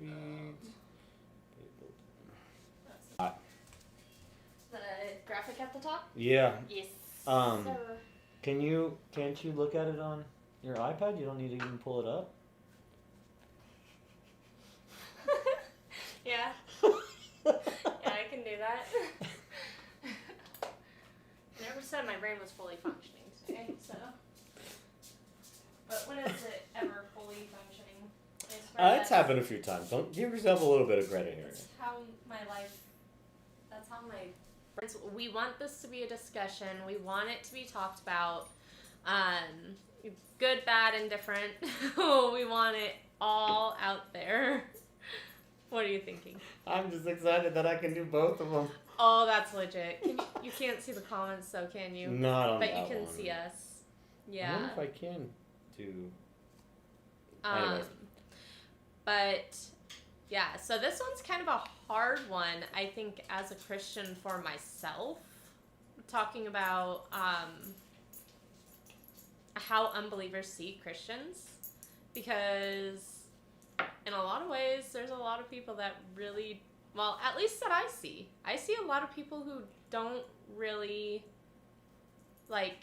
feeds. The graphic at the top? Yeah. Yes. Can't you look at it on your iPad? You don't need to even pull it up. Yeah. Yeah, I can do that. I never said my brain was fully functioning today, so. But when is it ever fully functioning? It's happened a few times. Don't give yourself a little bit of credit here. That's how my life. That's how my. We want this to be a discussion. We want it to be talked about. Good, bad, and different. We want it all out there. What are you thinking? I'm just excited that I can do both of them. Oh, that's legit. You can't see the comments, though, can you? Not on but that one. But you can see us. Yeah. I wonder if I can do. Anyways. But yeah, so this one's kind of a hard one, I think, as a Christian for myself. Talking about how unbelievers see Christians. Because in a lot of ways, there's a lot of people that really, well, at least that I see. I see a lot of people who don't really like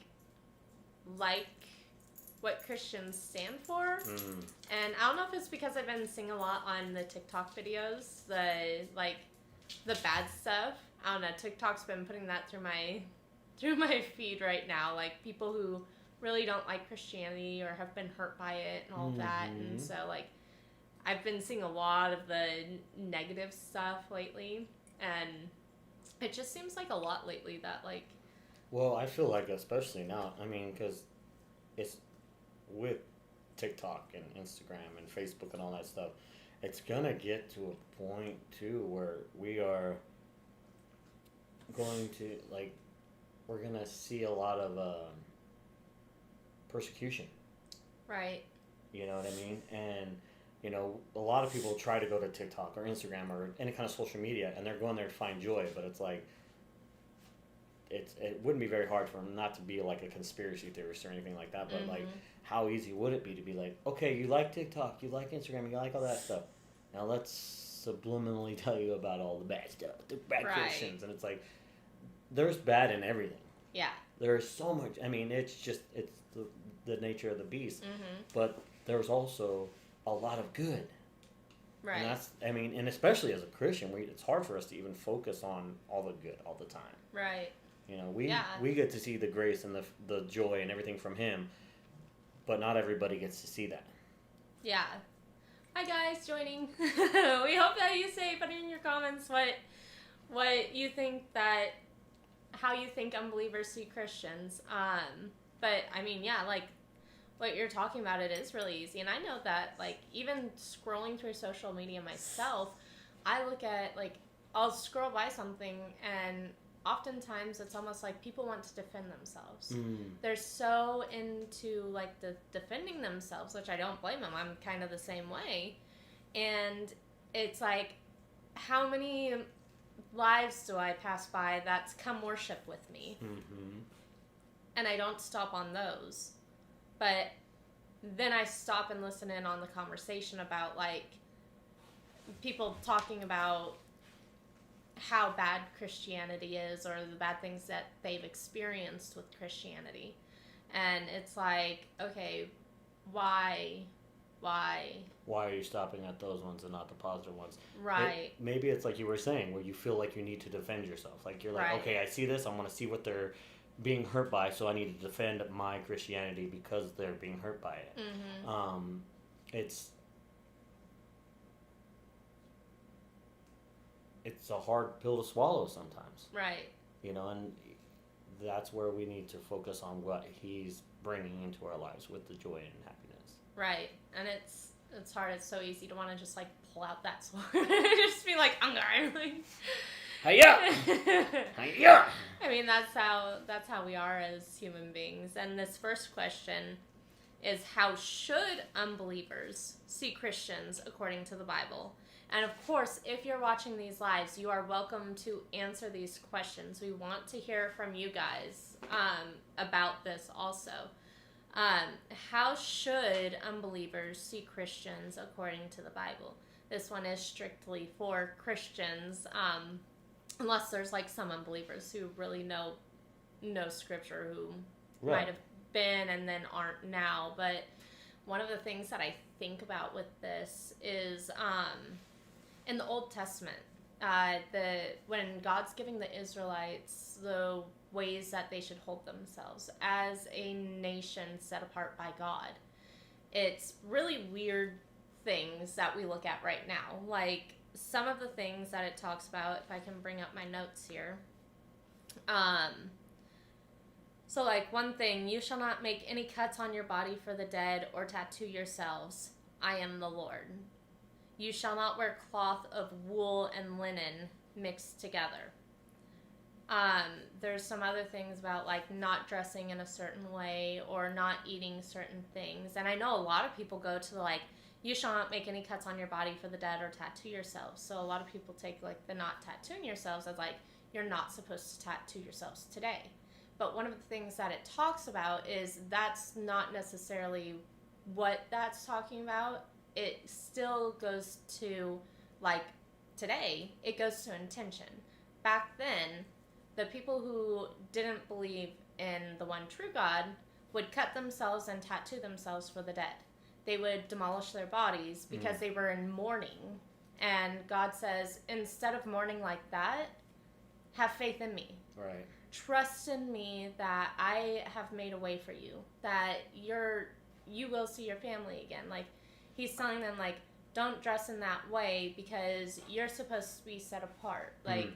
what Christians stand for. And I don't know if it's because I've been seeing a lot on the TikTok videos, the bad stuff. I don't know, TikTok's been putting that through my feed right now, like people who really don't like Christianity or have been hurt by it and all of that. And so I've been seeing a lot of the negative stuff lately, and it just seems like a lot lately that Well, I feel like especially now, I mean, because it's with TikTok and Instagram and Facebook and all that stuff, it's going to get to a point, too, where we are going to, we're going to see a lot of persecution. Right. You know what I mean? And, a lot of people try to go to TikTok or Instagram or any kind of social media, and they're going there to find joy, but it's like, it wouldn't be very hard for them not to be like a conspiracy theorist or anything like that, but how easy would it be to be like, okay, you like TikTok, you like Instagram, you like all that stuff, now let's subliminally tell you about all the bad stuff, the bad Christians, and it's like, there's bad in everything. Yeah. There's so much, I mean, it's the nature of the beast, but there's also a lot of good. Right. And that's, I mean, and especially as a Christian, it's hard for us to even focus on all the good all the time. Right. We get to see the grace and the joy and everything from Him, but not everybody gets to see that. Yeah. Hi guys, joining. We hope that you say, put in your comments what you think how you think unbelievers see Christians. But I mean, yeah, what you're talking about, it is really easy. And I know that, even scrolling through social media myself, I look at, I'll scroll by something, and oftentimes it's almost like people want to defend themselves. They're so into, the defending themselves, which I don't blame them. I'm kind of the same way. And it's like, how many lives do I pass by that's come worship with me? And I don't stop on those. But then I stop and listen in on the conversation about, people talking about how bad Christianity is or the bad things that they've experienced with Christianity. And it's like, okay, why? Why are you stopping at those ones and not the positive ones? Right. Maybe it's like you were saying, where you feel like you need to defend yourself. Like, you're like, okay, I see this, I want to see what they're being hurt by, so I need to defend my Christianity because they're being hurt by it. It's a hard pill to swallow sometimes. Right. And that's where we need to focus on what He's bringing into our lives with the joy and happiness. Right. And it's hard. It's so easy to want to just pull out that sword and just be like, I'm going. Hi-ya! Hi-ya! I mean, that's how we are as human beings. And this first question is, how should unbelievers see Christians according to the Bible? And of course, if you're watching these lives, you are welcome to answer these questions. We want to hear from you guys about this also. How should unbelievers see Christians according to the Bible? This one is strictly for Christians, unless there's like some unbelievers who really know Scripture, who might have been and then aren't now. But one of the things that I think about with this is in the Old Testament, when God's giving the Israelites the ways that they should hold themselves as a nation set apart by God. It's really weird things that we look at right now. Like some of the things that it talks about, if I can bring up my notes here. So like one thing, you shall not make any cuts on your body for the dead or tattoo yourselves. I am the Lord. You shall not wear cloth of wool and linen mixed together. There's some other things about like not dressing in a certain way or not eating certain things. And I know a lot of people go to the like, you shall not make any cuts on your body for the dead or tattoo yourselves. So a lot of people take like the not tattooing yourselves as like, you're not supposed to tattoo yourselves today. But one of the things that it talks about is that's not necessarily what that's talking about. It still goes to like today, it goes to intention. Back then, the people who didn't believe in the one true God would cut themselves and tattoo themselves for the dead. They would demolish their bodies because they were in mourning. And God says, instead of mourning like that, have faith in me. Right. Trust in me that I have made a way for you, that you will see your family again. Like he's telling them like, don't dress in that way because you're supposed to be set apart. Like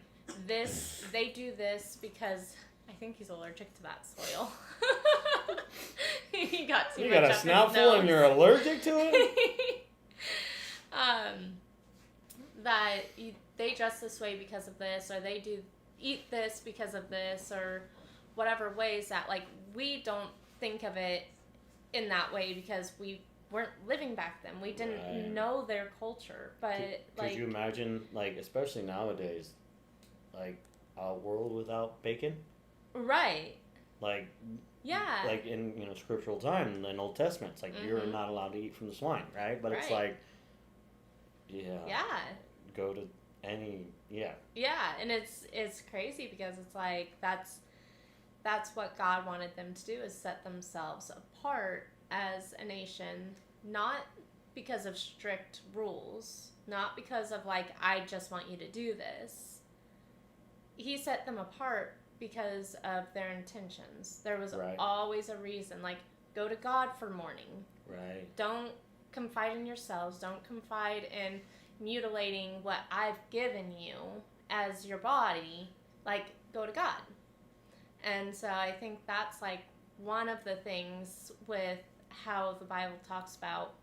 they do this because I think he's allergic to that soil. He got too much. You got a snoutful and you're allergic to it? They dress this way because of this, or they do eat this because of this, or whatever ways that like we don't think of it in that way because we weren't living back then. We didn't know their culture. But could you imagine, like, especially nowadays, like a world without bacon? Right. Like, yeah. Like in scriptural time in Old Testament, it's like you're not allowed to eat from the swine, right? But it's like, go to any and it's crazy because it's like that's what God wanted them to do, is set themselves apart as a nation, not because of strict rules, not because of like I just want you to do this. He set them apart because of their intentions. There was always a reason. Like, go to God for mourning. Right. Don't confide in yourselves. Don't confide in mutilating what I've given you as your body. Like, go to God. And so I think that's like one of the things with how the Bible talks about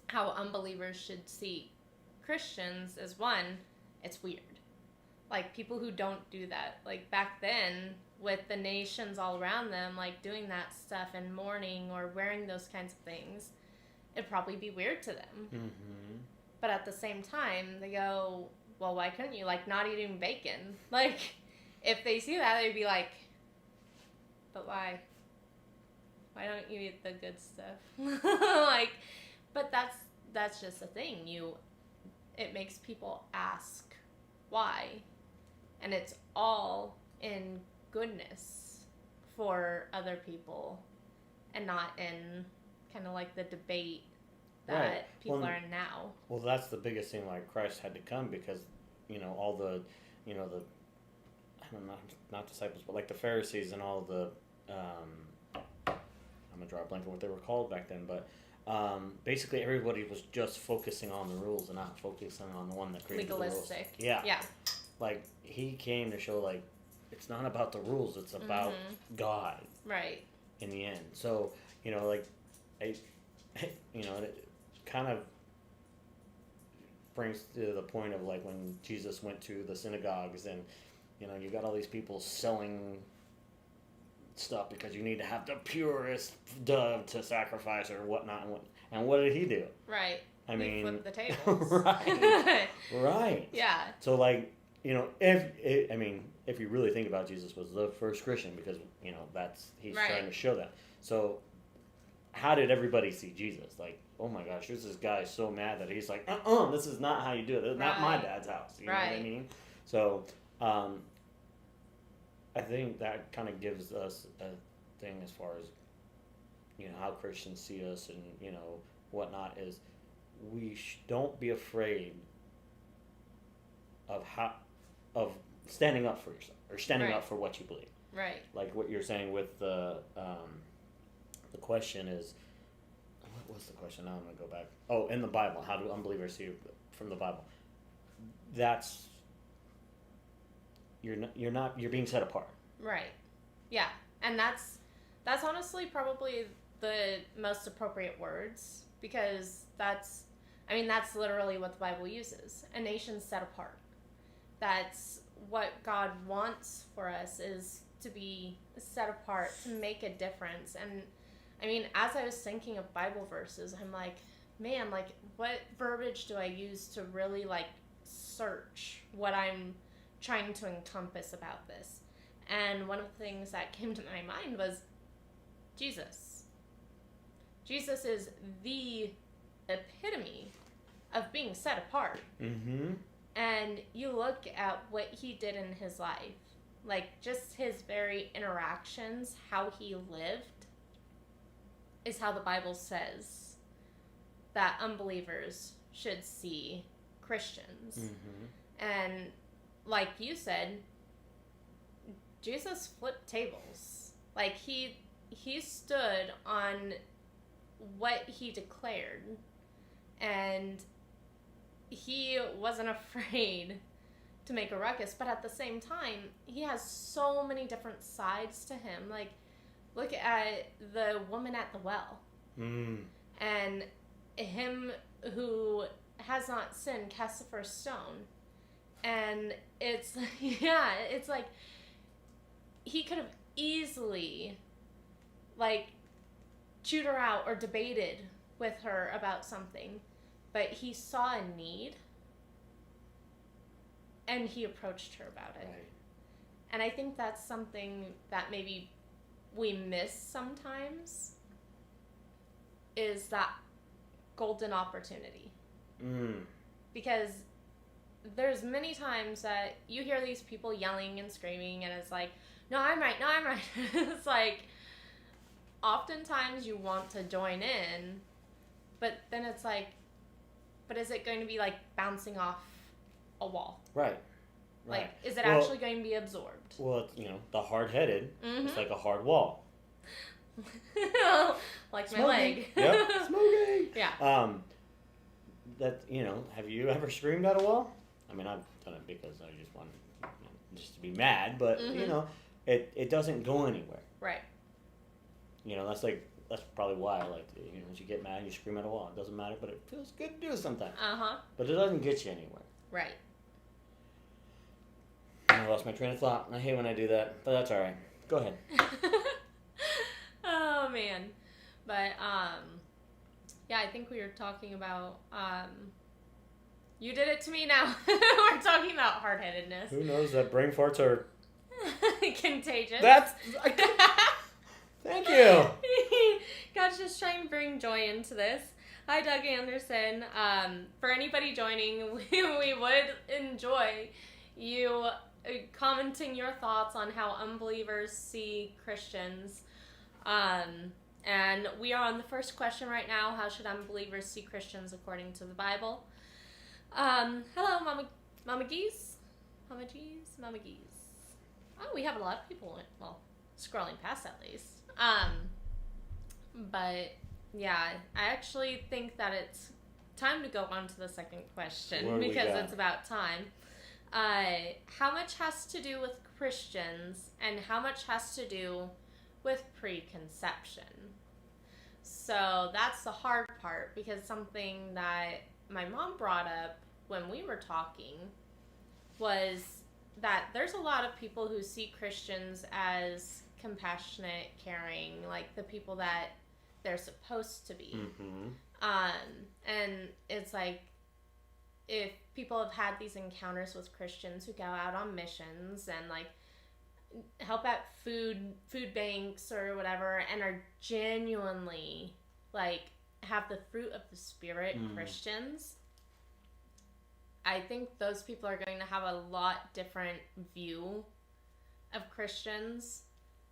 how unbelievers should see Christians as one, it's weird. Like, people who don't do that. Like, back then, with the nations all around them, like, doing that stuff and mourning or wearing those kinds of things, it'd probably be weird to them. Mm-hmm. But at the same time, they go, well, why couldn't you? Like, not eating bacon. Like, if they see that, they'd be like, but why? Why don't you eat the good stuff? Like, but that's just the thing. It makes people ask why. And it's all in goodness for other people and not in kind of like the debate that people are in now. Well, that's the biggest thing. Like, Christ had to come because, all the, I don't know, not disciples, but like the Pharisees and all the, I'm going to draw a blank on what they were called back then, but basically everybody was just focusing on the rules and not focusing on the one that created legalistic. The rules. Yeah. Like, he came to show, like, it's not about the rules, it's about God. Right. In the end. So, like, it kind of brings to the point of, like, when Jesus went to the synagogues and, you got all these people selling stuff because you need to have the purest dove to sacrifice or whatnot. And what did he do? Right. I mean, flip the tables. Right. Right. Yeah. So, like, if you really think about, Jesus was the first Christian because, he's trying to show that. So, how did everybody see Jesus? Like, oh my gosh, here's this guy so mad that he's like, this is not how you do it. This is not my dad's house. You know what I mean? So, I think that kind of gives us a thing as far as, how Christians see us and, whatnot is we don't be afraid of standing up for yourself or standing up for what you believe. Right. Like what you're saying with the question is, what was the question? Now I'm going to go back. Oh, in the Bible, how do unbelievers see from the Bible? That's, you're being set apart. Right. Yeah. And that's honestly probably the most appropriate words, because that's literally what the Bible uses. A nation set apart. That's what God wants for us, is to be set apart, to make a difference. And as I was thinking of Bible verses, I'm like, man, like, what verbiage do I use to really, like, search what I'm trying to encompass about this? And one of the things that came to my mind was Jesus. Jesus is the epitome of being set apart. Mm-hmm. And you look at what he did in his life, like just his very interactions, how he lived, is how the Bible says that unbelievers should see Christians. Mm-hmm. And like you said, Jesus flipped tables. Like he stood on what he declared, and he wasn't afraid to make a ruckus, but at the same time, he has so many different sides to him. Like, look at the woman at the well. Mm. And him who has not sinned, cast the first stone. And it's, it's like, he could have easily, like, chewed her out or debated with her about something, but he saw a need, and he approached her about it. Right. And I think that's something that maybe we miss sometimes, is that golden opportunity. Mm. Because there's many times that you hear these people yelling and screaming, and it's like, no, I'm right, no, I'm right. It's like, oftentimes you want to join in, but then it's like, but is it going to be like bouncing off a wall? Right. Like, is it actually going to be absorbed? Well, the hard-headed, Mm-hmm. it's like a hard wall. Like Smoking. my leg. Yep, smoking. Yeah. That, have you ever screamed at a wall? I mean, I've done it because I just want just to be mad, but, Mm-hmm. It doesn't go anywhere. Right. That's probably why I like to, once you get mad, you scream at a wall. It doesn't matter, but it feels good to do sometimes. Uh-huh. But it doesn't get you anywhere. Right. And I lost my train of thought. I hate when I do that, but that's all right. Go ahead. Oh, man. But, yeah, I think we were talking about, you did it to me now. We're talking about hard-headedness. Who knows that brain farts are... Contagious. Thank you. God's just trying to bring joy into this. Hi, Doug Anderson. For anybody joining, we would enjoy you commenting your thoughts on how unbelievers see Christians. And we are on the first question right now. How should unbelievers see Christians according to the Bible? Hello, Mama Geese. Mama Geese. Oh, we have a lot of people, scrolling past at least. But yeah, I actually think that it's time to go on to the second question, because it's about time. How much has to do with Christians and how much has to do with preconception? So that's the hard part, because something that my mom brought up when we were talking was that there's a lot of people who see Christians as compassionate, caring, like the people that they're supposed to be. Mm-hmm. And it's like, if people have had these encounters with Christians who go out on missions and like help at food banks or whatever, and are genuinely like, have the fruit of the Spirit Christians, I think those people are going to have a lot different view of Christians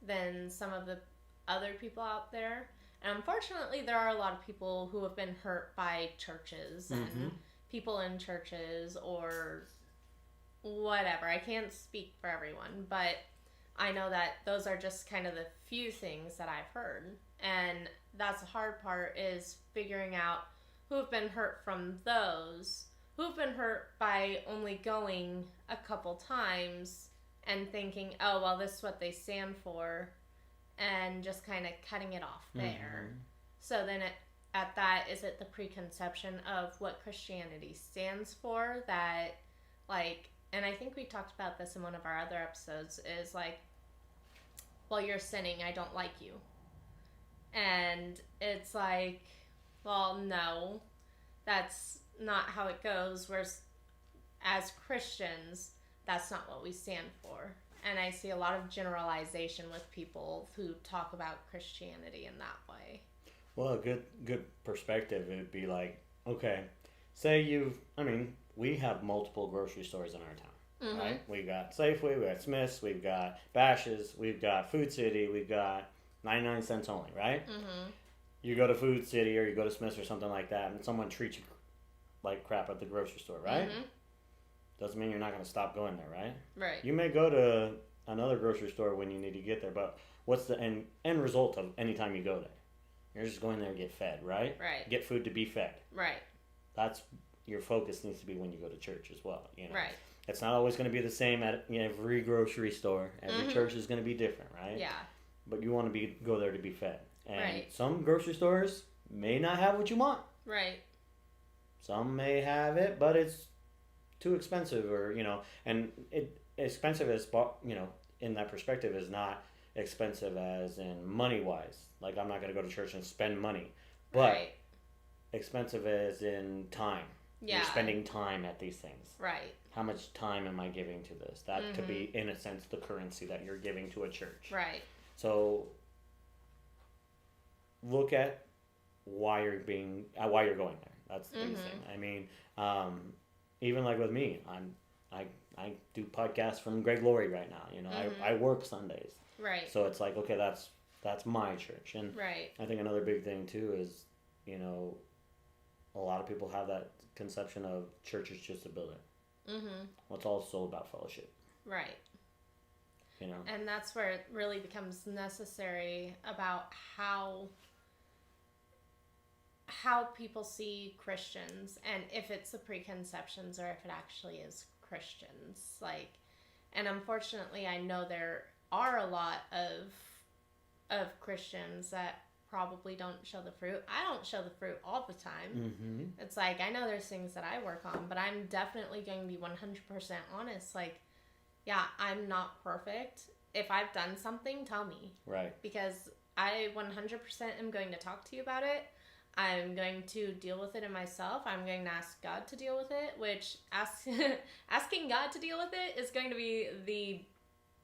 than some of the other people out there. And unfortunately, there are a lot of people who have been hurt by churches and people in churches or whatever. I can't speak for everyone, but I know that those are just kind of the few things that I've heard. And that's the hard part, is figuring out who have been hurt from those, who have been hurt by only going a couple times and thinking, oh, well, this is what they stand for, and just kind of cutting it off there. So then at that, is it the preconception of what Christianity stands for that, like, and I think we talked about this in one of our other episodes, is like, well, you're sinning, I don't like you. And it's like, well, no, that's not how it goes. Whereas as Christians, that's not what we stand for. And I see a lot of generalization with people who talk about Christianity in that way. Well, a good perspective, it would be like, okay, say we have multiple grocery stores in our town, right? We've got Safeway, we've got Smith's, we've got Bash's, we've got Food City, we've got 99 cents only, right? You go to Food City or you go to Smith's or something like that, and someone treats you like crap at the grocery store, right? Doesn't mean you're not going to stop going there, right? Right. You may go to another grocery store when you need to get there, but what's the end result of any time you go there? You're just going there to get fed, right? Right. Get food to be fed. Right. That's your focus needs to be when you go to church as well. You know? Right. It's not always going to be the same at every grocery store. Every church is going to be different, right? Yeah. But you want to go there to be fed. And right. Some grocery stores may not have what you want. Right. Some may have it, but it's too expensive, or and expensive as in that perspective is not expensive as in money wise. Like, I'm not going to go to church and spend money, but expensive as in time. Yeah. You're spending time at these things. Right. How much time am I giving to this? That could be, in a sense, the currency that you're giving to a church. Right. So look at why you're going there. That's the biggest thing. I mean, even like with me, I do podcasts from Greg Laurie right now. I work Sundays. Right. So it's like, okay, that's my church. And right. I think another big thing too is, a lot of people have that conception of church is just a building. Well, it's also about fellowship. Right. And that's where it really becomes necessary about how people see Christians, and if it's the preconceptions or if it actually is Christians. Like, and unfortunately, I know there are a lot of Christians that probably don't show the fruit. I don't show the fruit all the time. It's like, I know there's things that I work on, but I'm definitely going to be 100% honest. Like, yeah, I'm not perfect. If I've done something, tell me. Right. Because I 100% am going to talk to you about it. I'm going to deal with it in myself. I'm going to ask God to deal with it, which asking God to deal with it is going to be the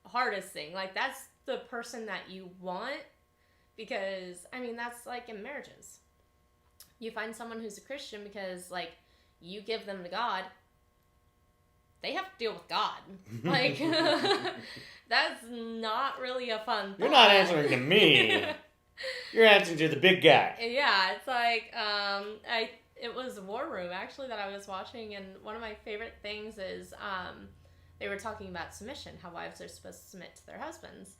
hardest thing. Like, that's the person that you want, because, I mean, that's like in marriages. You find someone who's a Christian because, like, you give them to God. They have to deal with God. Like, that's not really a fun thought. You're not answering to me. You're answering to the big guy. Yeah, it's like, it was War Room, actually, that I was watching, and one of my favorite things is, they were talking about submission, how wives are supposed to submit to their husbands.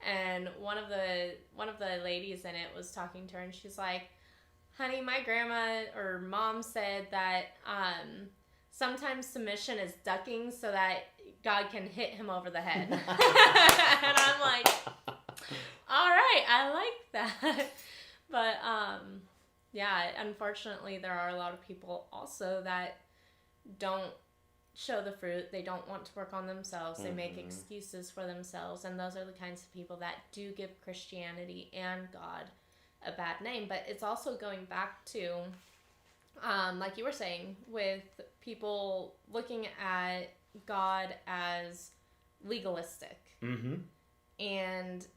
And one of the ladies in it was talking to her, and she's like, honey, my grandma or mom said that, sometimes submission is ducking so that God can hit him over the head. And I'm like, all right, I like that. But, yeah, unfortunately, there are a lot of people also that don't show the fruit. They don't want to work on themselves. They make excuses for themselves. And those are the kinds of people that do give Christianity and God a bad name. But it's also going back to, like you were saying, with people looking at God as legalistic. And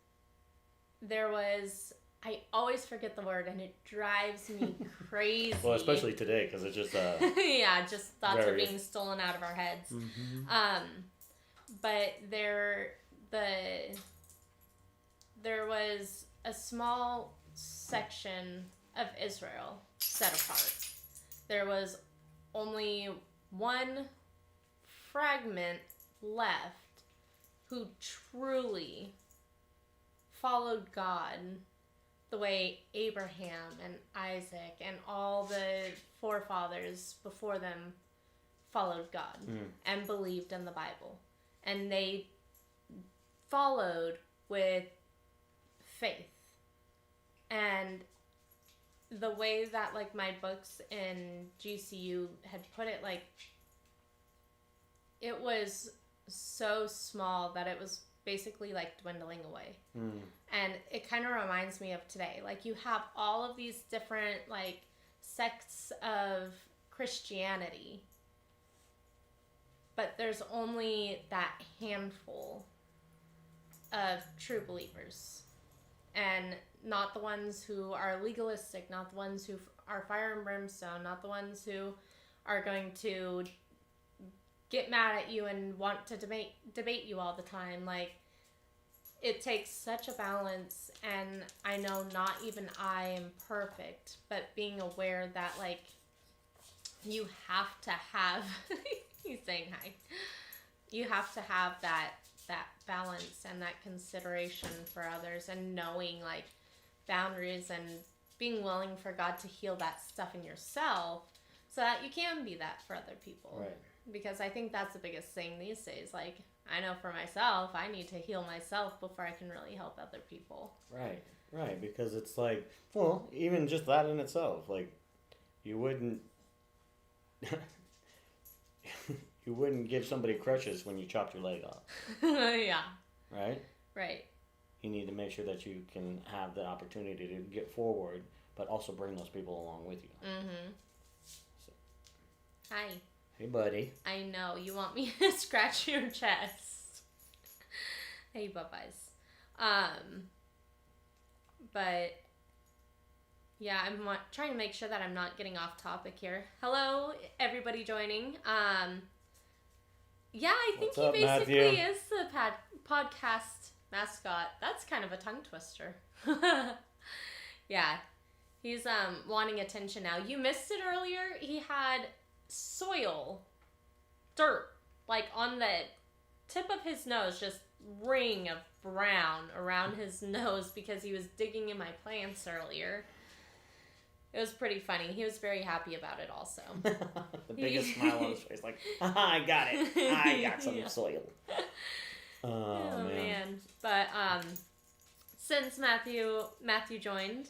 there was I always forget the word, and it drives me crazy. Well, especially today, because it's just yeah, just thoughts are being stolen out of our heads. But there was a small section of Israel set apart. There was only one fragment left who truly followed God the way Abraham and Isaac and all the forefathers before them followed God and believed in the Bible. And they followed with faith. And the way that, like, my books in GCU had put it, like, it was so small that it was basically, like, dwindling away. And it kind of reminds me of today. Like, you have all of these different, like, sects of Christianity, but there's only that handful of true believers. And not the ones who are legalistic, not the ones who are fire and brimstone, not the ones who are going to get mad at you and want to debate you all the time. Like, it takes such a balance, and I know not even I am perfect, but being aware that, like, you have to have he's saying hi. You have to have that balance and that consideration for others, and knowing, like, boundaries, and being willing for God to heal that stuff in yourself so that you can be that for other people. Right. Because I think that's the biggest thing these days. Like, I know for myself, I need to heal myself before I can really help other people. Right, because it's like, well, even just that in itself, like, you wouldn't you wouldn't give somebody crutches when you chopped your leg off. Yeah. Right? You need to make sure that you can have the opportunity to get forward, but also bring those people along with you. So. Hi. Hey, buddy. I know, you want me to scratch your chest. Hey, bye-byes. But, yeah, I'm trying to make sure that I'm not getting off topic here. Hello, everybody joining. Yeah, I think What's he up, basically Matthew? is the podcast mascot. That's kind of a tongue twister. Yeah, he's wanting attention now. You missed it earlier. He had soil, dirt, like on the tip of his nose, just ring of brown around his nose because he was digging in my plants earlier. It was pretty funny. He was very happy about it also. The biggest smile on his face, like, I got it. I got some soil. Oh man. But since Matthew joined,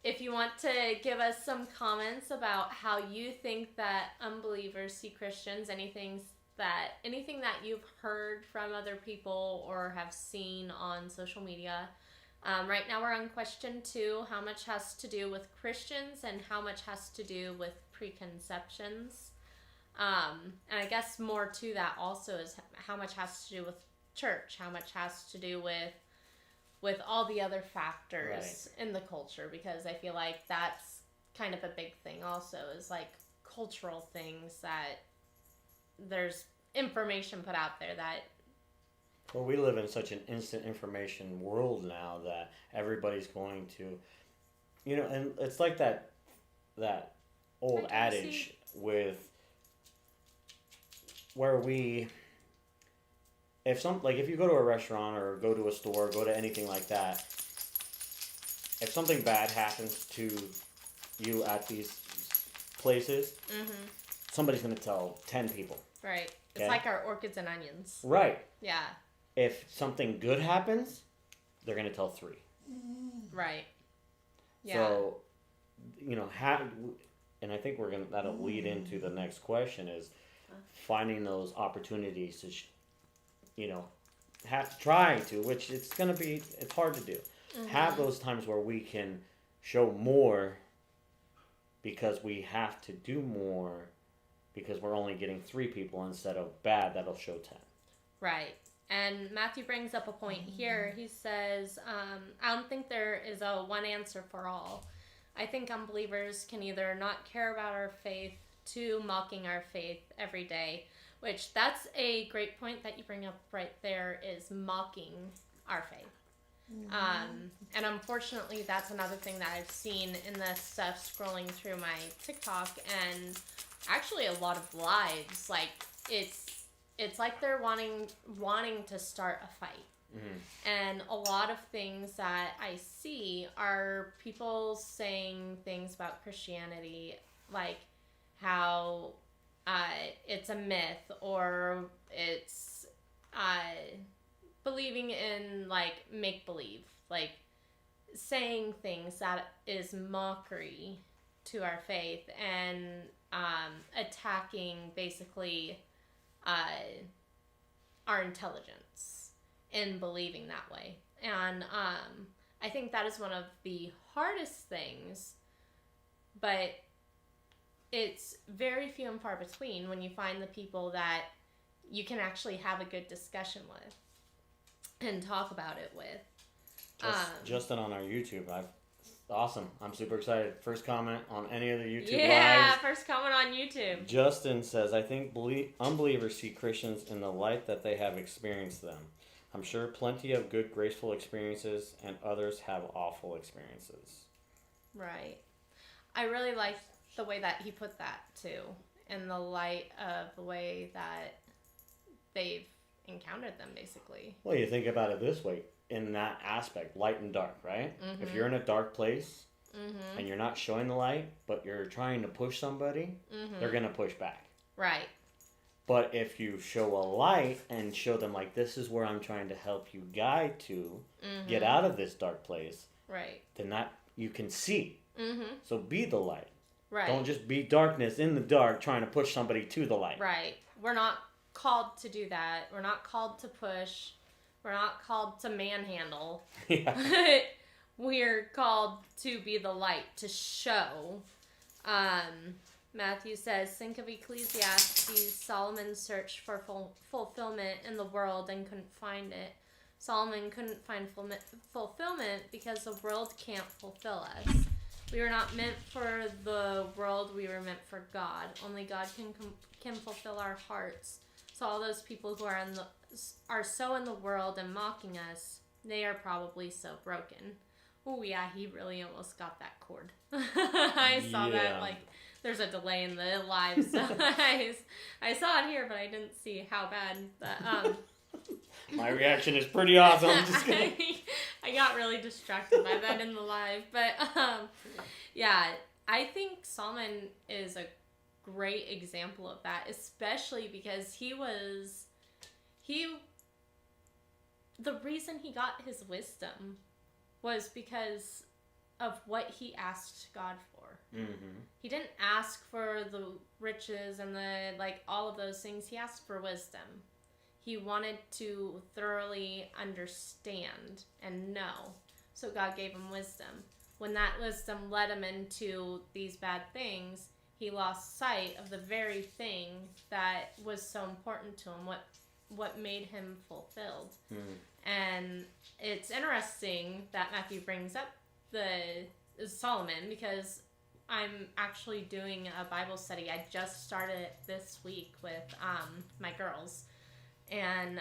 if you want to give us some comments about how you think that unbelievers see Christians, anything that you've heard from other people or have seen on social media. Right now we're on question 2, how much has to do with Christians and how much has to do with preconceptions. And I guess more to that also is how much has to do with church, how much has to do with all the other factors in the culture, because I feel like that's kind of a big thing also, is like cultural things that there's information put out there that... Well, we live in such an instant information world now that everybody's going to, and it's like that old adage with where if you go to a restaurant or go to a store, go to anything like that, if something bad happens to you at these places, somebody's going to tell 10 people. Right. Okay? It's like our orchids and onions. Right. Yeah. If something good happens, they're going to tell 3. Right. Yeah. So, and I think that'll lead into the next question is finding those opportunities to, try to, which it's hard to do. Have those times where we can show more because we have to do more because we're only getting 3 people instead of bad that'll show 10. Right. And Matthew brings up a point here. He says, I don't think there is a one answer for all. I think unbelievers can either not care about our faith to mocking our faith every day, which that's a great point that you bring up right there, is mocking our faith. And unfortunately, that's another thing that I've seen in the stuff scrolling through my TikTok, and actually a lot of lives. Like, it's like they're wanting to start a fight. And a lot of things that I see are people saying things about Christianity, like how it's a myth, or it's believing in, like, make-believe, like saying things that is mockery to our faith, and attacking basically our intelligence in believing that way. And I think that is one of the hardest things, but it's very few and far between when you find the people that you can actually have a good discussion with and talk about it with. Justin on our YouTube, awesome. I'm super excited. First comment on any of the YouTube lives. Yeah, first comment on YouTube. Justin says, I think unbelievers see Christians in the light that they have experienced them. I'm sure plenty of good, graceful experiences, and others have awful experiences. Right. I really like the way that he put that, too, in the light of the way that they've encountered them, basically. Well, you think about it this way, in that aspect, light and dark, right? If you're in a dark place and you're not showing the light, but you're trying to push somebody, they're going to push back. Right. But if you show a light and show them, like, this is where I'm trying to help you guide to get out of this dark place, right, then that you can see. So be the light. Right. Don't just be darkness in the dark trying to push somebody to the light. Right. We're not called to do that. We're not called to push. We're not called to manhandle. Yeah. We're called to be the light, to show. Matthew says, think of Ecclesiastes. Solomon searched for fulfillment in the world and couldn't find it. Solomon couldn't find fulfillment because the world can't fulfill us. We were not meant for the world. We were meant for God. Only God can fulfill our hearts. So all those people who are so in the world and mocking us, they are probably so broken. Oh yeah, he really almost got that chord. I saw that, like, there's a delay in the live, so I saw it here, but I didn't see how bad. But, my reaction is pretty awesome. I'm just kidding. I got really distracted by that in the live, but yeah, I think Solomon is a great example of that, especially because the reason he got his wisdom was because of what he asked God for. He didn't ask for the riches and all of those things. He asked for wisdom. He wanted to thoroughly understand and know. So God gave him wisdom. When that wisdom led him into these bad things, he lost sight of the very thing that was so important to him, what made him fulfilled. And it's interesting that Matthew brings up the Solomon, because I'm actually doing a Bible study. I just started it this week with my girls, and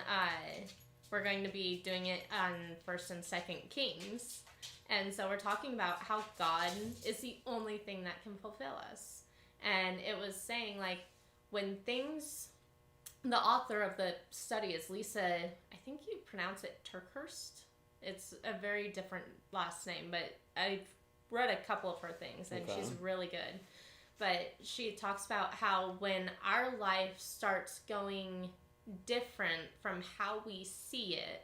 we're going to be doing it on 1st and 2nd Kings. And so we're talking about how God is the only thing that can fulfill us. And it was saying, like, when things, the author of the study is Lisa, I think you pronounce it Turkhurst. It's a very different last name, but I've read a couple of her things, and she's really good. But she talks about how when our life starts going different from how we see it,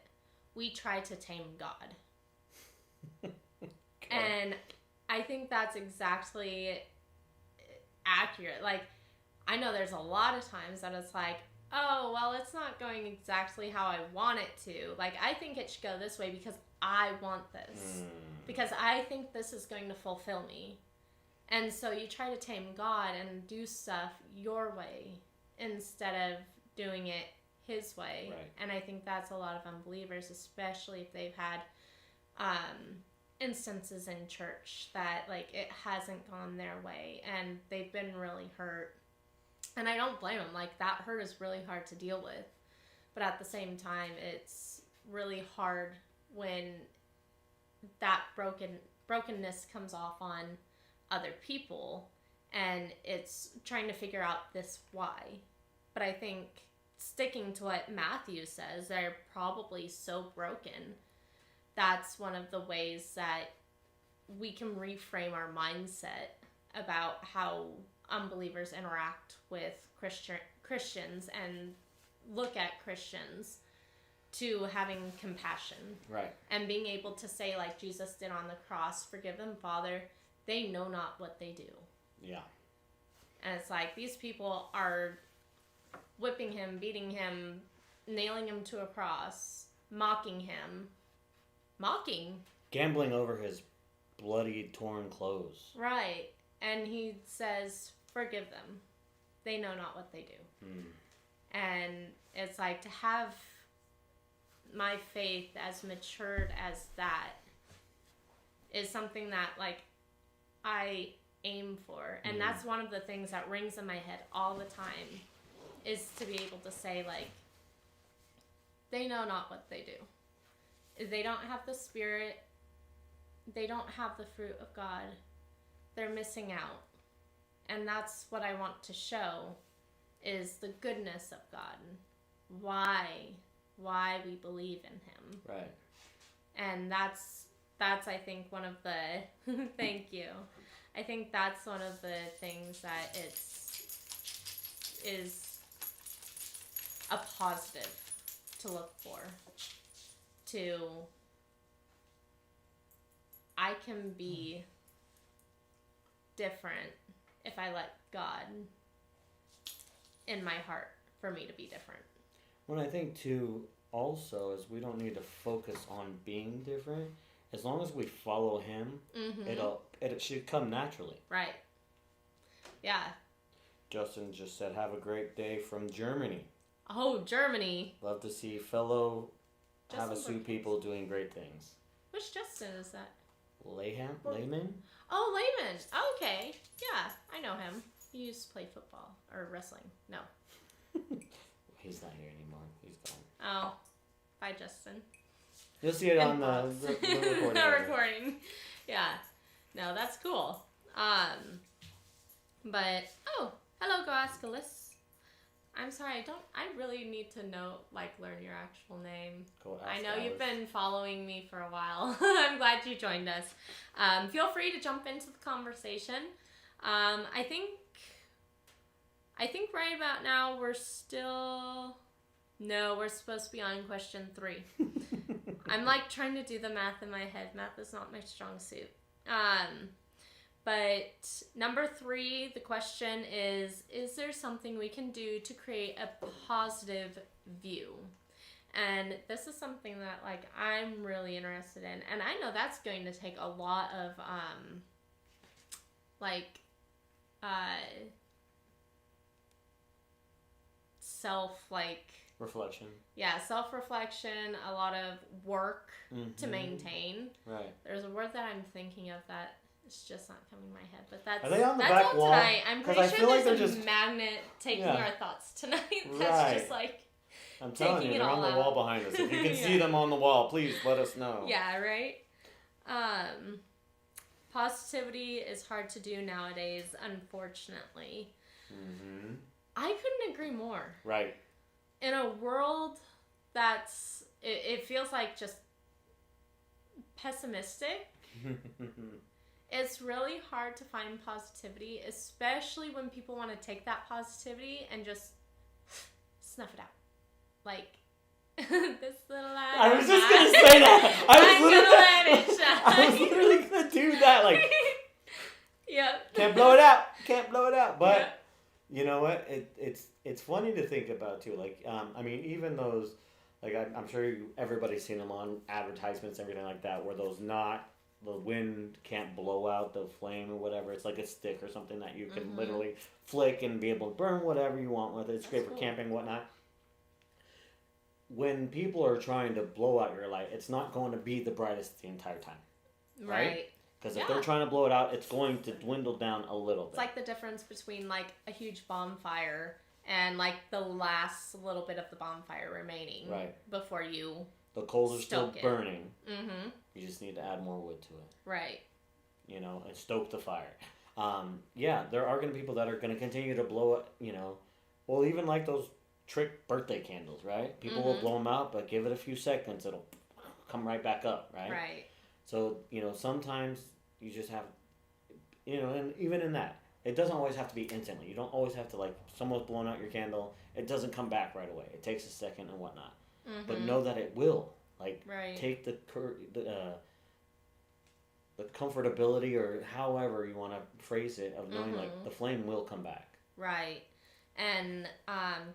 we try to tame God. And I think that's exactly accurate. Like, I know there's a lot of times that it's like, oh, well, it's not going exactly how I want it to. Like, I think it should go this way because I want this. Because I think this is going to fulfill me. And so you try to tame God and do stuff your way instead of doing it his way. Right. And I think that's a lot of unbelievers, especially if they've had instances in church that like it hasn't gone their way and they've been really hurt. And I don't blame them. Like, that hurt is really hard to deal with. But at the same time, it's really hard when that brokenness comes off on other people, and it's trying to figure out this why. But I think sticking to what Matthew says, they're probably so broken. That's one of the ways that we can reframe our mindset about how unbelievers interact with Christians and look at Christians, to having compassion. Right. And being able to say, like Jesus did on the cross, forgive them, Father, they know not what they do. Yeah. And it's like, these people are whipping him, beating him, nailing him to a cross, mocking him. Gambling over his bloody, torn clothes. Right. And he says, forgive them. They know not what they do. And it's like, to have my faith as matured as that is something that, like, I aim for. And that's one of the things that rings in my head all the time, is to be able to say, like, they know not what they do. They don't have the Spirit. They don't have the fruit of God. They're missing out. And that's what I want to show, is the goodness of God. Why we believe in him. Right. And that's I think one of the thank you. I think that's one of the things that is a positive to look for. I can be different if I let God in my heart for me to be different. What I think too also is we don't need to focus on being different. As long as we follow him, it should come naturally. Right. Yeah. Justin just said, have a great day from Germany. Oh, Germany. Love to see fellow Justin Havasu people doing great things. Which Justin is that? Layman? Oh, Layman. Oh, okay. Yeah, I know him. He used to play football or wrestling. No. He's not here anymore. He's gone. Oh, bye, Justin. You'll see it on the recording. The recording. Yeah. No, that's cool. But hello, Goascalis. I'm sorry, I really need to learn your actual name. I know you've been following me for a while. I'm glad you joined us. Feel free to jump into the conversation. I think right about now we're supposed to be on question 3. I'm trying to do the math in my head. Math is not my strong suit. But number 3, the question is there something we can do to create a positive view? And this is something that I'm really interested in. And I know that's going to take a lot of reflection. Yeah, self-reflection, a lot of work to maintain. Right. There's a word that I'm thinking of that it's just not coming in my head, but that's Are they on the back wall? Tonight. I'm pretty sure there's a just magnet taking our thoughts tonight. That's just I'm telling you, they're on the wall behind us. If you can see them on the wall, please let us know. Yeah, right? Positivity is hard to do nowadays, unfortunately. Mm-hmm. I couldn't agree more. Right. In a world that's, it feels like just pessimistic. It's really hard to find positivity, especially when people want to take that positivity and just snuff it out. This little light. I was just going to say that. I'm going to let it shine. I was literally going to do that. Yep. Can't blow it out. But you know what? It's funny to think about, too. Even those, I'm sure everybody's seen them on advertisements, everything like that, where the wind can't blow out the flame or whatever. It's like a stick or something that you can literally flick and be able to burn whatever you want with it. It's great for camping and whatnot. when people are trying to blow out your light, it's not going to be the brightest the entire time. Right? Because if they're trying to blow it out, it's going to dwindle down a little bit. It's like the difference between like a huge bonfire and like the last little bit of the bonfire remaining before you the coals are still burning. Mm-hmm. You just need to add more wood to it. Right. You know, and stoke the fire. There are going to be people that are going to continue to blow it, you know. Well, even like those trick birthday candles, right? People will blow them out, but give it a few seconds, it'll come right back up, right? Right. So, you know, sometimes you just have, you know, and even in that, it doesn't always have to be instantly. You don't always have to, like, someone's blowing out your candle, it doesn't come back right away. It takes a second and whatnot. Mm-hmm. But know that it will. Like, take the comfortability, or however you want to phrase it, of knowing, like, the flame will come back. Right. And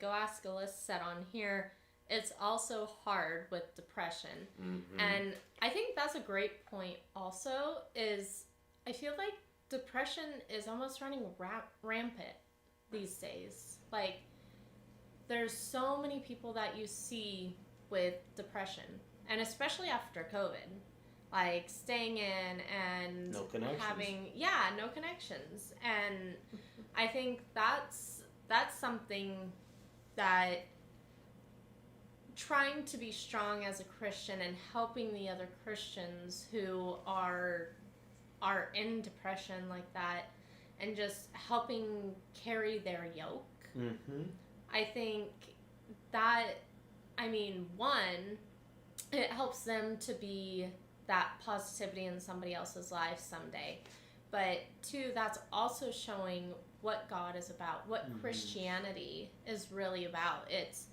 Go Ask Alyssa said on here, it's also hard with depression. Mm-hmm. And I think that's a great point also, is I feel like depression is almost running rampant these days. Like, there's so many people that you see with depression, and especially after COVID, like staying in and no connections. Having no connections. And I think that's something that trying to be strong as a Christian and helping the other Christians who are in depression like that, and just helping carry their yoke. Mm-hmm. I think that, I mean, one, it helps them to be that positivity in somebody else's life someday. But two, that's also showing what God is about, what Christianity is really about. It's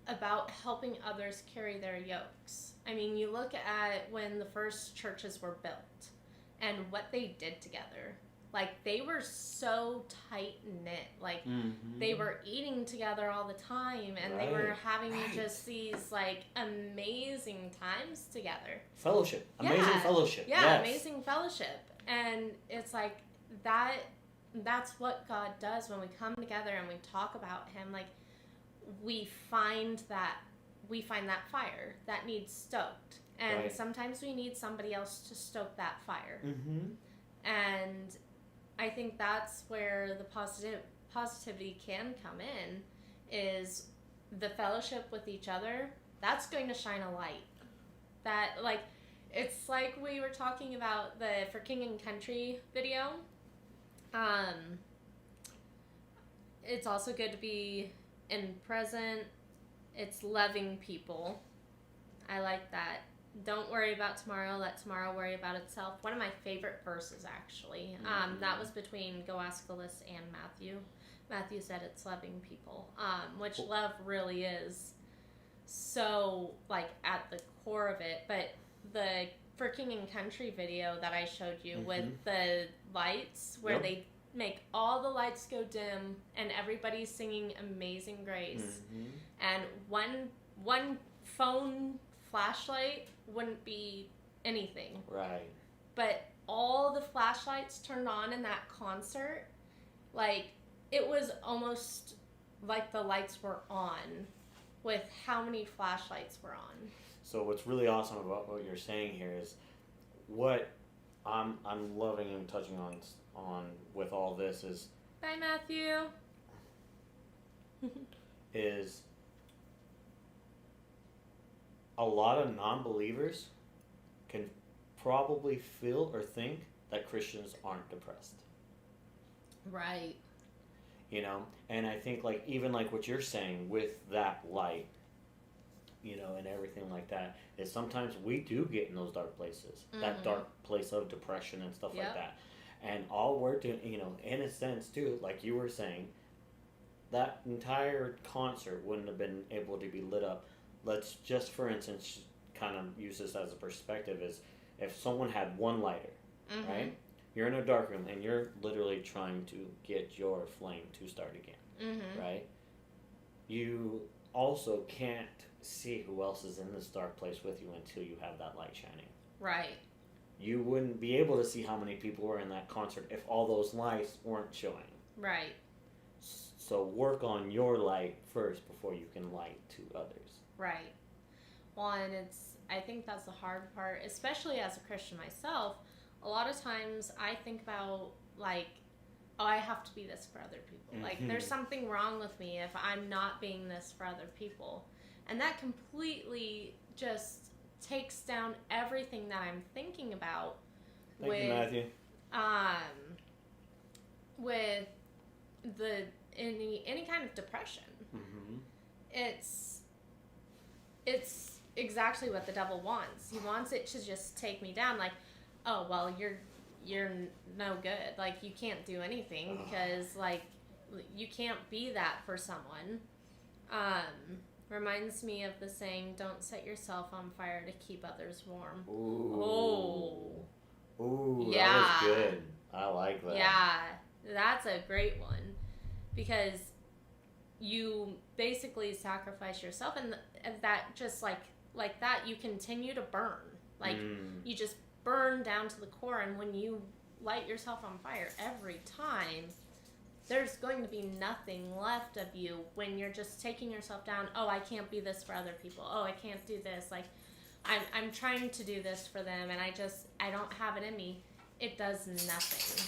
about helping others carry their yokes. I mean, you look at when the first churches were built and what they did together. Like, they were so tight-knit. Like, they were eating together all the time, and they were having just these, like, amazing times together. Fellowship. Amazing fellowship. Yeah, yes. Amazing fellowship. And it's like, that's what God does when we come together and we talk about Him. Like, we find that fire that needs stoked. And sometimes we need somebody else to stoke that fire. Mm-hmm. And I think that's where the positivity can come in, is the fellowship with each other. That's going to shine a light. That, like, it's like we were talking about the For King and Country video. It's also good to be in present. It's loving people. I like that. Don't worry about tomorrow, let tomorrow worry about itself. One of my favorite verses, actually. That was between Go Ask Alyssa and Matthew. Matthew said it's loving people, which love really is so, like, at the core of it. But the For King and Country video that I showed you with the lights, where they make all the lights go dim and everybody's singing Amazing Grace. And one phone flashlight wouldn't be anything. Right. But all the flashlights turned on in that concert, like, it was almost like the lights were on with how many flashlights were on. So what's really awesome about what you're saying here is what I'm loving and touching on with all this is... Bye, Matthew. is a lot of non-believers can probably feel or think that Christians aren't depressed. Right. You know, and I think, like, even like what you're saying with that light, you know, and everything like that, is sometimes we do get in those dark places, that dark place of depression and stuff like that. And all we're doing, you know, in a sense too, like you were saying, that entire concert wouldn't have been able to be lit up. Let's just, for instance, kind of use this as a perspective, is if someone had one lighter, right? You're in a dark room and you're literally trying to get your flame to start again, right? You also can't see who else is in this dark place with you until you have that light shining. Right. You wouldn't be able to see how many people were in that concert if all those lights weren't showing. Right. So work on your light first before you can light to others. Right. One, I think that's the hard part, especially as a Christian myself. A lot of times I think about, like, oh, I have to be this for other people. Mm-hmm. Like, there's something wrong with me if I'm not being this for other people. And that completely just takes down everything that I'm thinking about. Thank you, Matthew. With any kind of depression. Mm-hmm. It's exactly what the devil wants. He wants it to just take me down, like, oh, well, you're no good. Like, you can't do anything because, like, you can't be that for someone. Reminds me of the saying, don't set yourself on fire to keep others warm. Ooh, yeah. That was good. I like that. Yeah, that's a great one. Because you basically sacrifice yourself, and that just, like that, you continue to burn. Like, you just burn down to the core, and when you light yourself on fire every time, there's going to be nothing left of you when you're just taking yourself down. Oh, I can't be this for other people. Oh, I can't do this. Like, I'm trying to do this for them, and I don't have it in me. It does nothing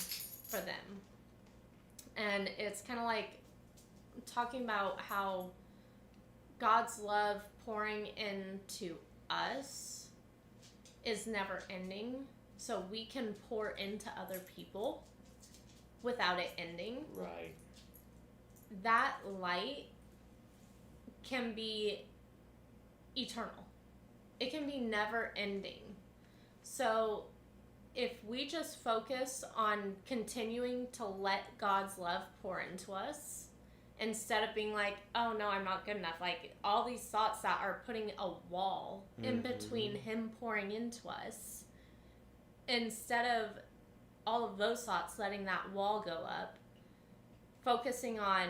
for them. And it's kind of like talking about how God's love pouring into us is never ending, so we can pour into other people without it ending. Right. That light can be eternal. It can be never ending. So if we just focus on continuing to let God's love pour into us, instead of being like, oh no, I'm not good enough, like all these thoughts that are putting a wall in between him pouring into us, instead of all of those thoughts letting that wall go up, focusing on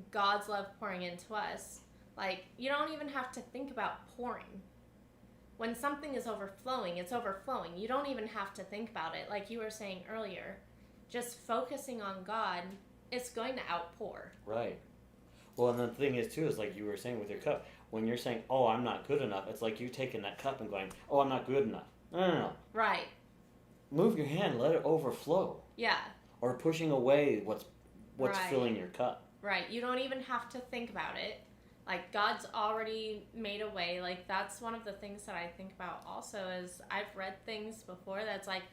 God's love pouring into us, like, you don't even have to think about pouring. When something is overflowing, it's overflowing. You don't even have to think about it. Like you were saying earlier, just focusing on God, it's going to outpour. Right. Well, and the thing is, too, is like you were saying with your cup, when you're saying, oh, I'm not good enough, it's like you taking that cup and going, oh, I'm not good enough. No. Right. Move your hand, let it overflow. Yeah. Or pushing away what's right. filling your cup. Right. You don't even have to think about it. Like, God's already made a way. Like, that's one of the things that I think about also is I've read things before that's like,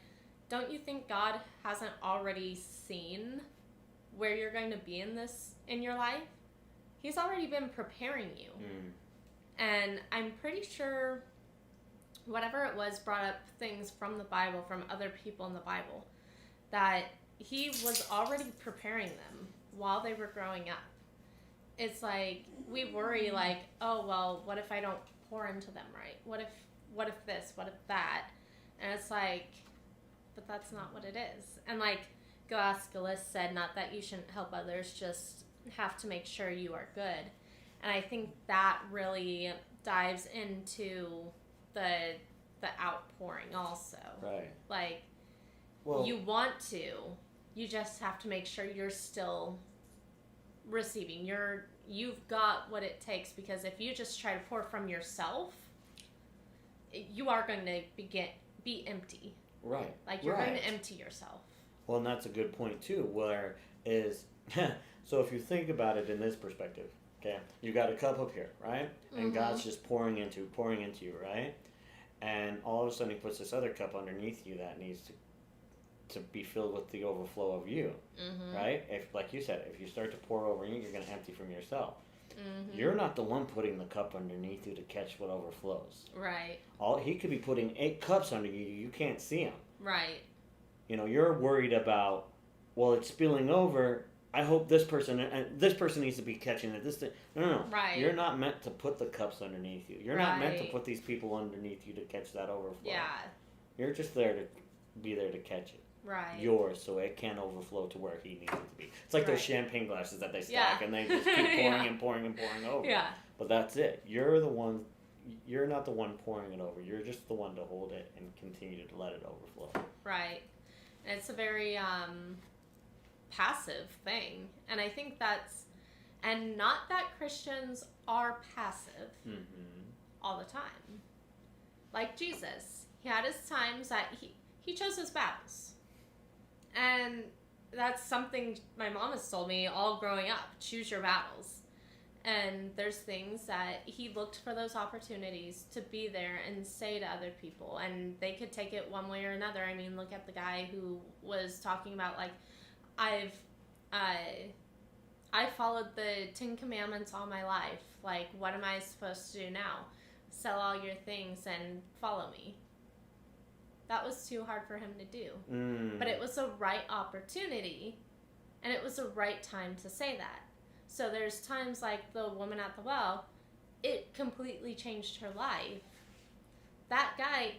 don't you think God hasn't already seen where you're going to be in your life? He's already been preparing you. And I'm pretty sure whatever it was brought up things from the Bible, from other people in the Bible, that he was already preparing them while they were growing up. It's like, we worry like, oh, well, what if I don't pour into them right? What if this? What if that? And it's like, but that's not what it is. And like Glasgow said, not that you shouldn't help others, just have to make sure you are good. And I think that really dives into the outpouring also. Right. Like, well, you want to, you just have to make sure you're still receiving. You've got what it takes, because if you just try to pour from yourself, you are going to be empty. Right. Like, you're going to empty yourself. Well, and that's a good point too, where is so if you think about it in this perspective, okay, you got a cup up here, right? And God's just pouring into you, right? And all of a sudden he puts this other cup underneath you that needs to be filled with the overflow of you, right? If, like you said, if you start to pour over you, you're going to empty from yourself. You're not the one putting the cup underneath you to catch what overflows. Right. He could be putting 8 cups under you. You can't see them. Right. You know, you're worried about, well, it's spilling over. I hope this person needs to be catching it. No. Right. You're not meant to put the cups underneath you. You're not meant to put these people underneath you to catch that overflow. Yeah. You're just there to be there to catch it. Right. Yours, so it can overflow to where he needs it to be. It's like those champagne glasses that they stack and they just keep pouring and pouring and pouring over. Yeah. But that's it. You're not the one pouring it over. You're just the one to hold it and continue to let it overflow. Right. And it's a very passive thing. And I think and not that Christians are passive. all the time. Like Jesus. He had his times that he chose his battles. And that's something my mom has told me all growing up. Choose your battles. And there's things that he looked for those opportunities to be there and say to other people. And they could take it one way or another. I mean, look at the guy who was talking about, like, I followed the 10 Commandments all my life. Like, what am I supposed to do now? Sell all your things and follow me. That was too hard for him to do. But it was a right opportunity, and it was a right time to say that. So there's times like the woman at the well, it completely changed her life. That guy,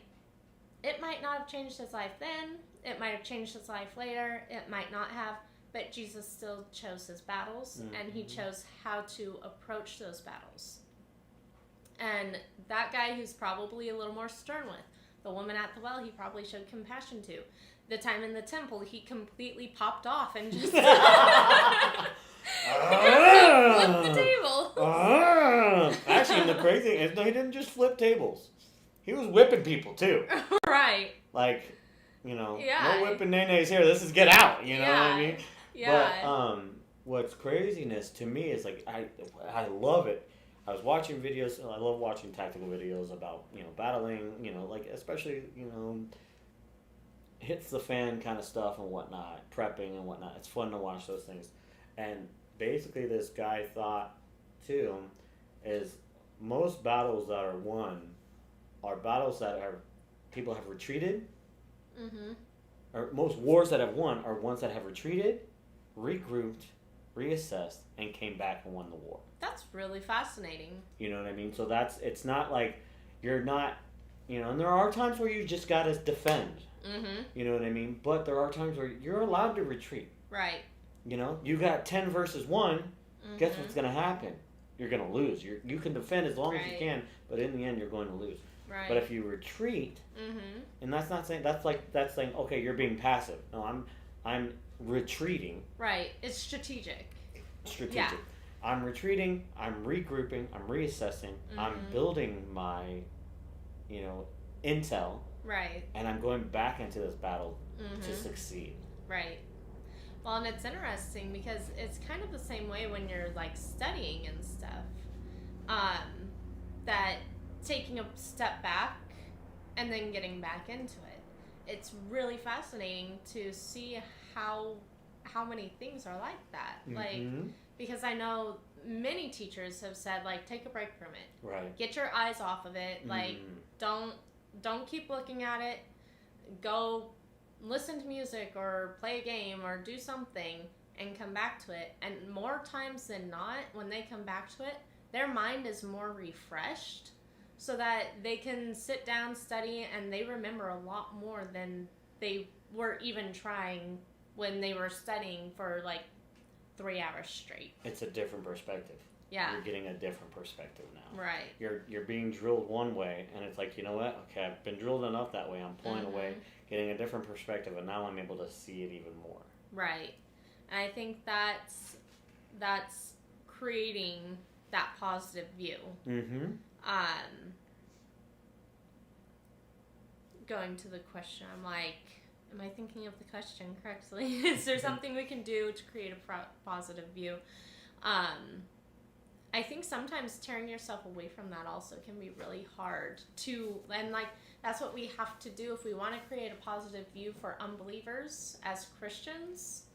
it might not have changed his life then. It might have changed his life later. It might not have. But Jesus still chose his battles, and he chose how to approach those battles. And that guy who's probably a little more stern with, the woman at the well, he probably showed compassion to. The time in the temple, he completely popped off and just flipped the table. Actually, the crazy thing is, no, he didn't just flip tables. He was whipping people, too. Right. Like, no Yeah. whipping nays here. This is get out, you know what I mean? Yeah. But what's craziness to me is, like, I love it. I was watching videos, I love watching tactical videos about, battling, like, especially, hits the fan kind of stuff and whatnot, prepping and whatnot. It's fun to watch those things. And basically this guy thought, too, is most battles that are won are battles that people have retreated. Or most wars that have won are ones that have retreated, regrouped, reassessed, and came back and won the war. That's really fascinating. You know what I mean? So it's not like you're not, and there are times where you just gotta defend. You know what I mean? But there are times where you're allowed to retreat. Right. You got 10 versus 1, guess what's gonna happen? You're gonna lose. You can defend as long as you can, but in the end you're going to lose. Right. But if you retreat, and that's not saying, that's saying, okay, you're being passive. No, I'm retreating. Right. It's strategic. Yeah. I'm retreating, I'm regrouping, I'm reassessing, I'm building my, intel. Right. And I'm going back into this battle to succeed. Right. Well, and it's interesting because it's kind of the same way when you're, like, studying and stuff. That taking a step back and then getting back into it. It's really fascinating to see how many things are like that. Like, because I know many teachers have said, like, take a break from it. Right. Get your eyes off of it. Like, don't keep looking at it. Go listen to music or play a game or do something and come back to it. And more times than not, when they come back to it, their mind is more refreshed so that they can sit down, study, and they remember a lot more than they were even trying when they were studying for, like, 3 hours straight. It's a different perspective. Yeah. You're getting a different perspective now. Right. You're being drilled one way, and it's like, you know what? Okay, I've been drilled enough that way. I'm pulling away, getting a different perspective, and now I'm able to see it even more. Right. And I think that's creating that positive view. Going to the question, I'm like, am I thinking of the question correctly? Is there something we can do to create a positive view? I think sometimes tearing yourself away from that also can be really hard and like, that's what we have to do if we want to create a positive view for unbelievers as Christians.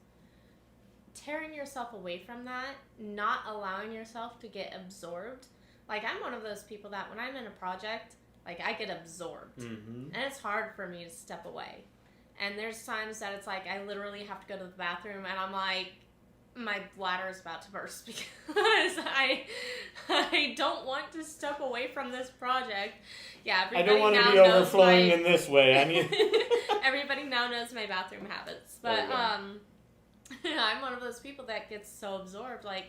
Tearing yourself away from that, not allowing yourself to get absorbed. Like, I'm one of those people that when I'm in a project, like, I get absorbed. And it's hard for me to step away. And there's times that it's like I literally have to go to the bathroom and I'm like, my bladder is about to burst because I don't want to step away from this project. Yeah, I don't want to be overflowing in this way. I mean, everybody now knows my bathroom habits. But I'm one of those people that gets so absorbed. Like,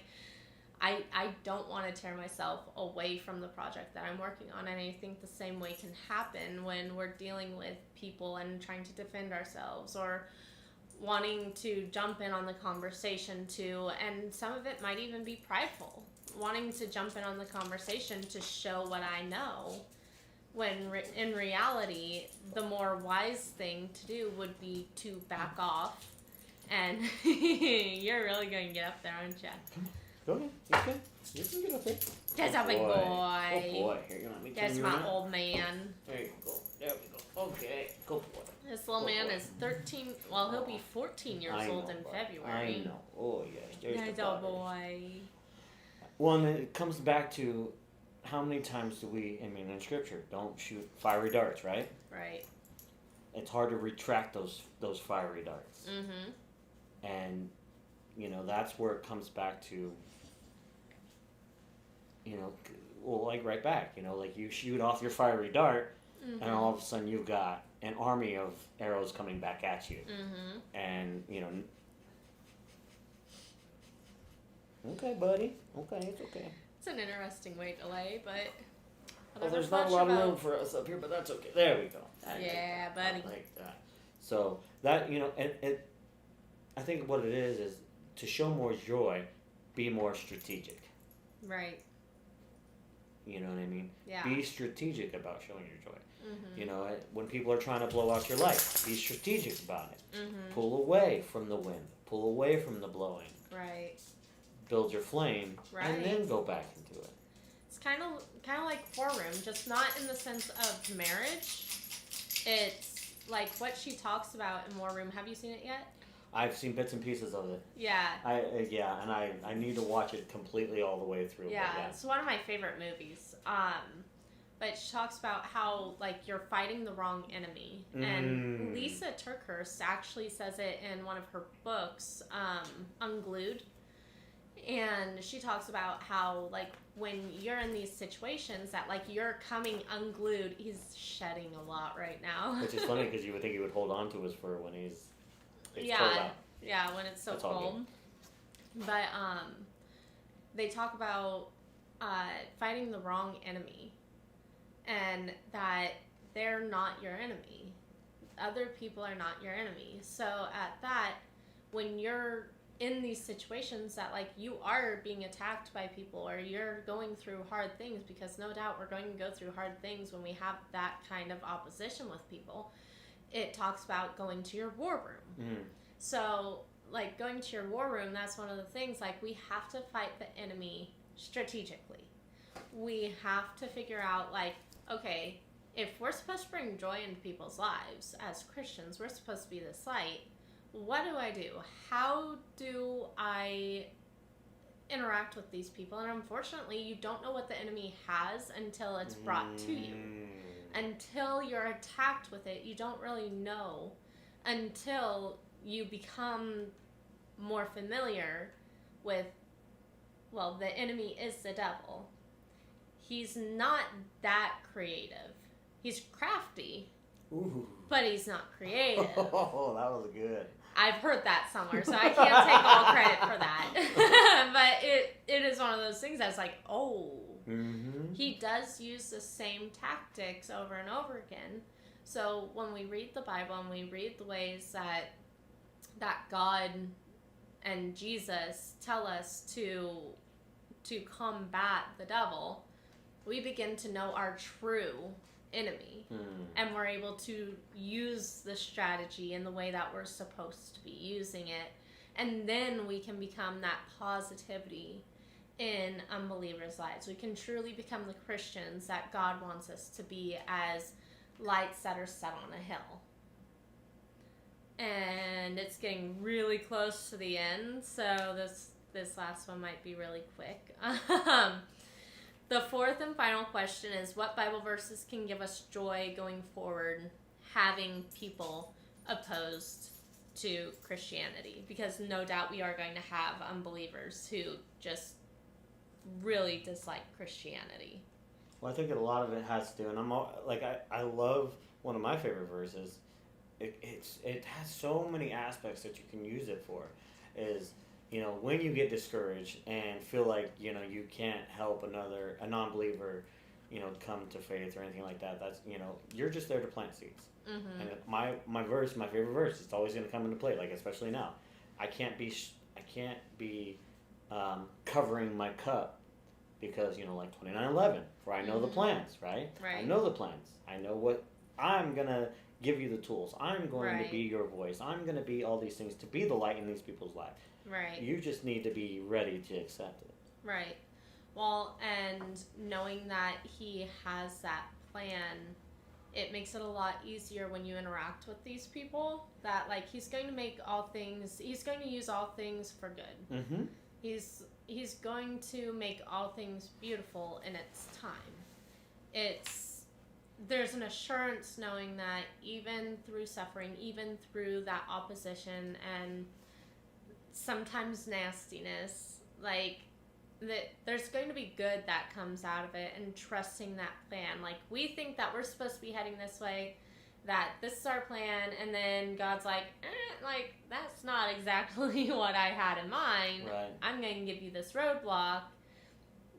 I don't want to tear myself away from the project that I'm working on. And I think the same way can happen when we're dealing with people and trying to defend ourselves or wanting to jump in on the conversation too, and some of it might even be prideful, wanting to jump in on the conversation to show what I know, when in reality, the more wise thing to do would be to back off. And you're really going to get up there, aren't you? Come on. Go ahead. You can get up there. That's a big boy. Oh boy. Here, you want me to That's turn you my around? old man. There you go. There we go. Okay. Go boy. This little man is 13. Well, he'll be 14 years old in February. I know. Oh, yes. There's That's the a body. boy. Well, and it comes back to how many times do we, in Scripture, don't shoot fiery darts, right? Right. It's hard to retract those fiery darts. Mm-hmm. And, that's where it comes back to, like right back, like you shoot off your fiery dart, Mm-hmm. and all of a sudden you've got an army of arrows coming back at you. Mm-hmm. And, okay, buddy. Okay, it's okay. It's an interesting way to lay, but... Well, there's not a lot of room for us up here, but that's okay. There we go. Yeah, buddy. I like that. So, that, I think what it is to show more joy, be more strategic. Right. You know what I mean? Yeah. Be strategic about showing your joy. Mm-hmm. When people are trying to blow out your light, be strategic about it. Mm-hmm. Pull away from the wind. Pull away from the blowing. Right. Build your flame, Right. and then go back into it. It's kind of like War Room, just not in the sense of marriage. It's like what she talks about in War Room. Have you seen it yet? I've seen bits and pieces of it. Yeah. I need to watch it completely all the way through. Yeah, but it's one of my favorite movies. But she talks about how, like, you're fighting the wrong enemy. And Lisa Turkhurst actually says it in one of her books, Unglued. And she talks about how, like, when you're in these situations that, like, you're coming unglued. He's shedding a lot right now. Which is funny because you would think he would hold on to his fur when it's cold out. Yeah, when it's so That's all cold. But they talk about fighting the wrong enemy, and that they're not your enemy. Other people are not your enemy. So at that, when you're in these situations that, like, you are being attacked by people or you're going through hard things, because no doubt we're going to go through hard things when we have that kind of opposition with people, it talks about going to your war room. So, like, going to your war room, that's one of the things, like, we have to fight the enemy strategically. We have to figure out, like, okay, if we're supposed to bring joy into people's lives as Christians, we're supposed to be this light. What do I do? How do I interact with these people? And unfortunately, you don't know what the enemy has until it's brought to you. Until you're attacked with it, you don't really know until you become more familiar with, well, the enemy is the devil. He's not that creative. He's crafty, but he's not creative. Oh, that was good. I've heard that somewhere, so I can't take all credit for that. But it is one of those things that's like, he does use the same tactics over and over again. So when we read the Bible and we read the ways that God and Jesus tell us to combat the devil, we begin to know our true enemy, and we're able to use the strategy in the way that we're supposed to be using it, and then we can become that positivity in unbelievers' lives. We can truly become the Christians that God wants us to be, as lights that are set on a hill. And it's getting really close to the end, so this last one might be really quick. The fourth and final question is, what Bible verses can give us joy going forward having people opposed to Christianity? Because no doubt we are going to have unbelievers who just really dislike Christianity. Well, I think a lot of it has to do, and I love one of my favorite verses. It has so many aspects that you can use it for. Is, when you get discouraged and feel like, you can't help a non-believer, come to faith or anything like that. That's, you're just there to plant seeds. Mm-hmm. And my favorite verse, it's always going to come into play, like especially now. I can't be covering my cup because, like 29:11, for I know the plans, right? I know the plans. I know what I'm going to give you the tools. I'm going to be your voice. I'm going to be all these things to be the light in these people's lives. Right. You just need to be ready to accept it. Right. Well, and knowing that he has that plan, it makes it a lot easier when you interact with these people, that like he's going to use all things for good. Mm-hmm. He's going to make all things beautiful in its time. There's an assurance knowing that even through suffering, even through that opposition and sometimes nastiness, like that there's going to be good that comes out of it, and trusting that plan. Like, we think that we're supposed to be heading this way, that this is our plan, and then God's like, that's not exactly what I had in mind. Right. I'm going to give you this roadblock.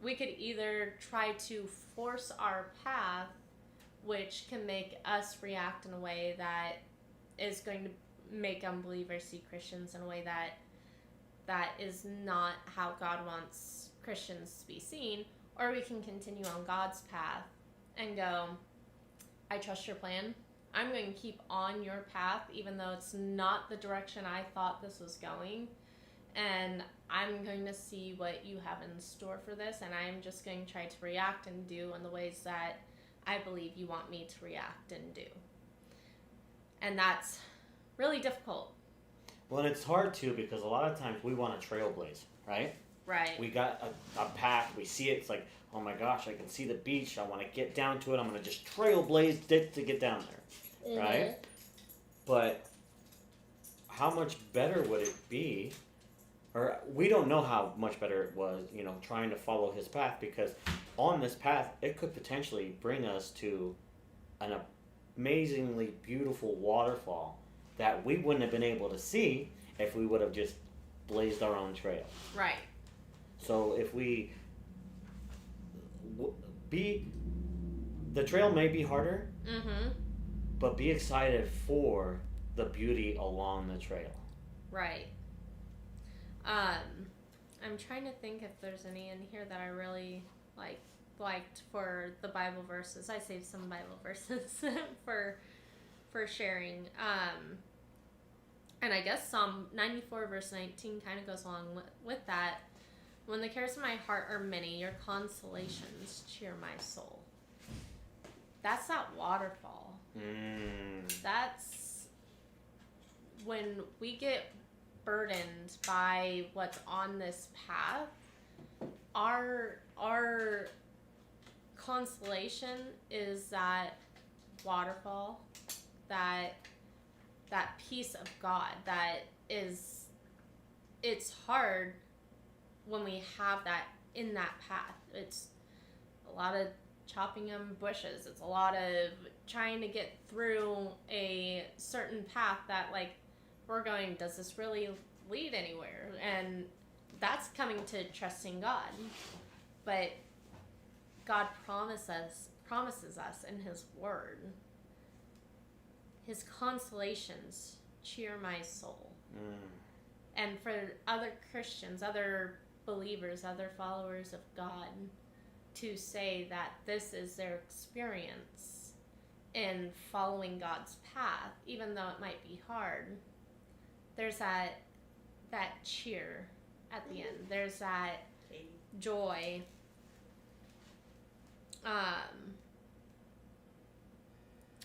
We could either try to force our path, which can make us react in a way that is going to make unbelievers see Christians in a way that is not how God wants Christians to be seen, or we can continue on God's path and go, I trust your plan. I'm going to keep on your path, even though it's not the direction I thought this was going. And I'm going to see what you have in store for this, and I'm just going to try to react and do in the ways that I believe you want me to react and do. And that's really difficult. Well, and it's hard too, because a lot of times we want to trailblaze, right? Right. We got a path, we see it, it's like, oh my gosh, I can see the beach, I want to get down to it, I'm going to just trailblaze it to get down there, right? But how much better would it be, or we don't know how much better it was, trying to follow his path, because on this path, it could potentially bring us to an amazingly beautiful waterfall that we wouldn't have been able to see if we would have just blazed our own trail. Right. So if we the trail may be harder, but be excited for the beauty along the trail. Right. I'm trying to think if there's any in here that I really liked for the Bible verses. I saved some Bible verses for sharing. And I guess Psalm 94 verse 19 kind of goes along with that. When the cares of my heart are many, your consolations cheer my soul. That's that waterfall. That's when we get burdened by what's on this path. Our consolation is that waterfall, that peace of God that is, it's hard when we have that in that path. It's a lot of chopping on bushes. It's a lot of trying to get through a certain path that we're going, does this really lead anywhere? And that's coming to trusting God. But God promises us in his word, his consolations cheer my soul. And for other Christians, other believers, other followers of God to say that this is their experience in following God's path, even though it might be hard, there's that cheer at the end. There's that joy.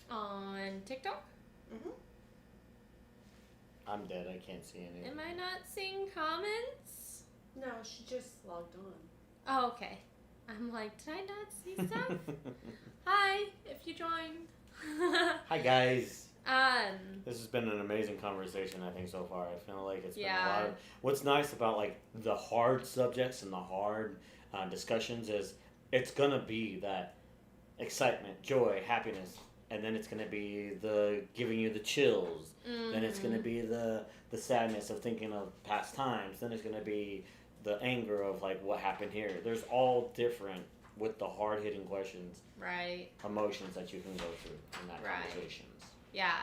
On TikTok? I'm dead, I can't see anything. Am I not seeing comments? No, she just logged on. Oh, okay. I'm like, did I not see stuff? Hi, if you joined. Hi, guys. This has been an amazing conversation, I think, so far. I feel like it's been a lot of... What's nice about, the hard subjects and the hard discussions is it's going to be that excitement, joy, happiness, and then it's going to be the giving you the chills. Then it's going to be the sadness of thinking of past times. Then it's going to be the anger of, what happened here. There's all different with the hard-hitting questions, right, emotions that you can go through in that conversations. Yeah.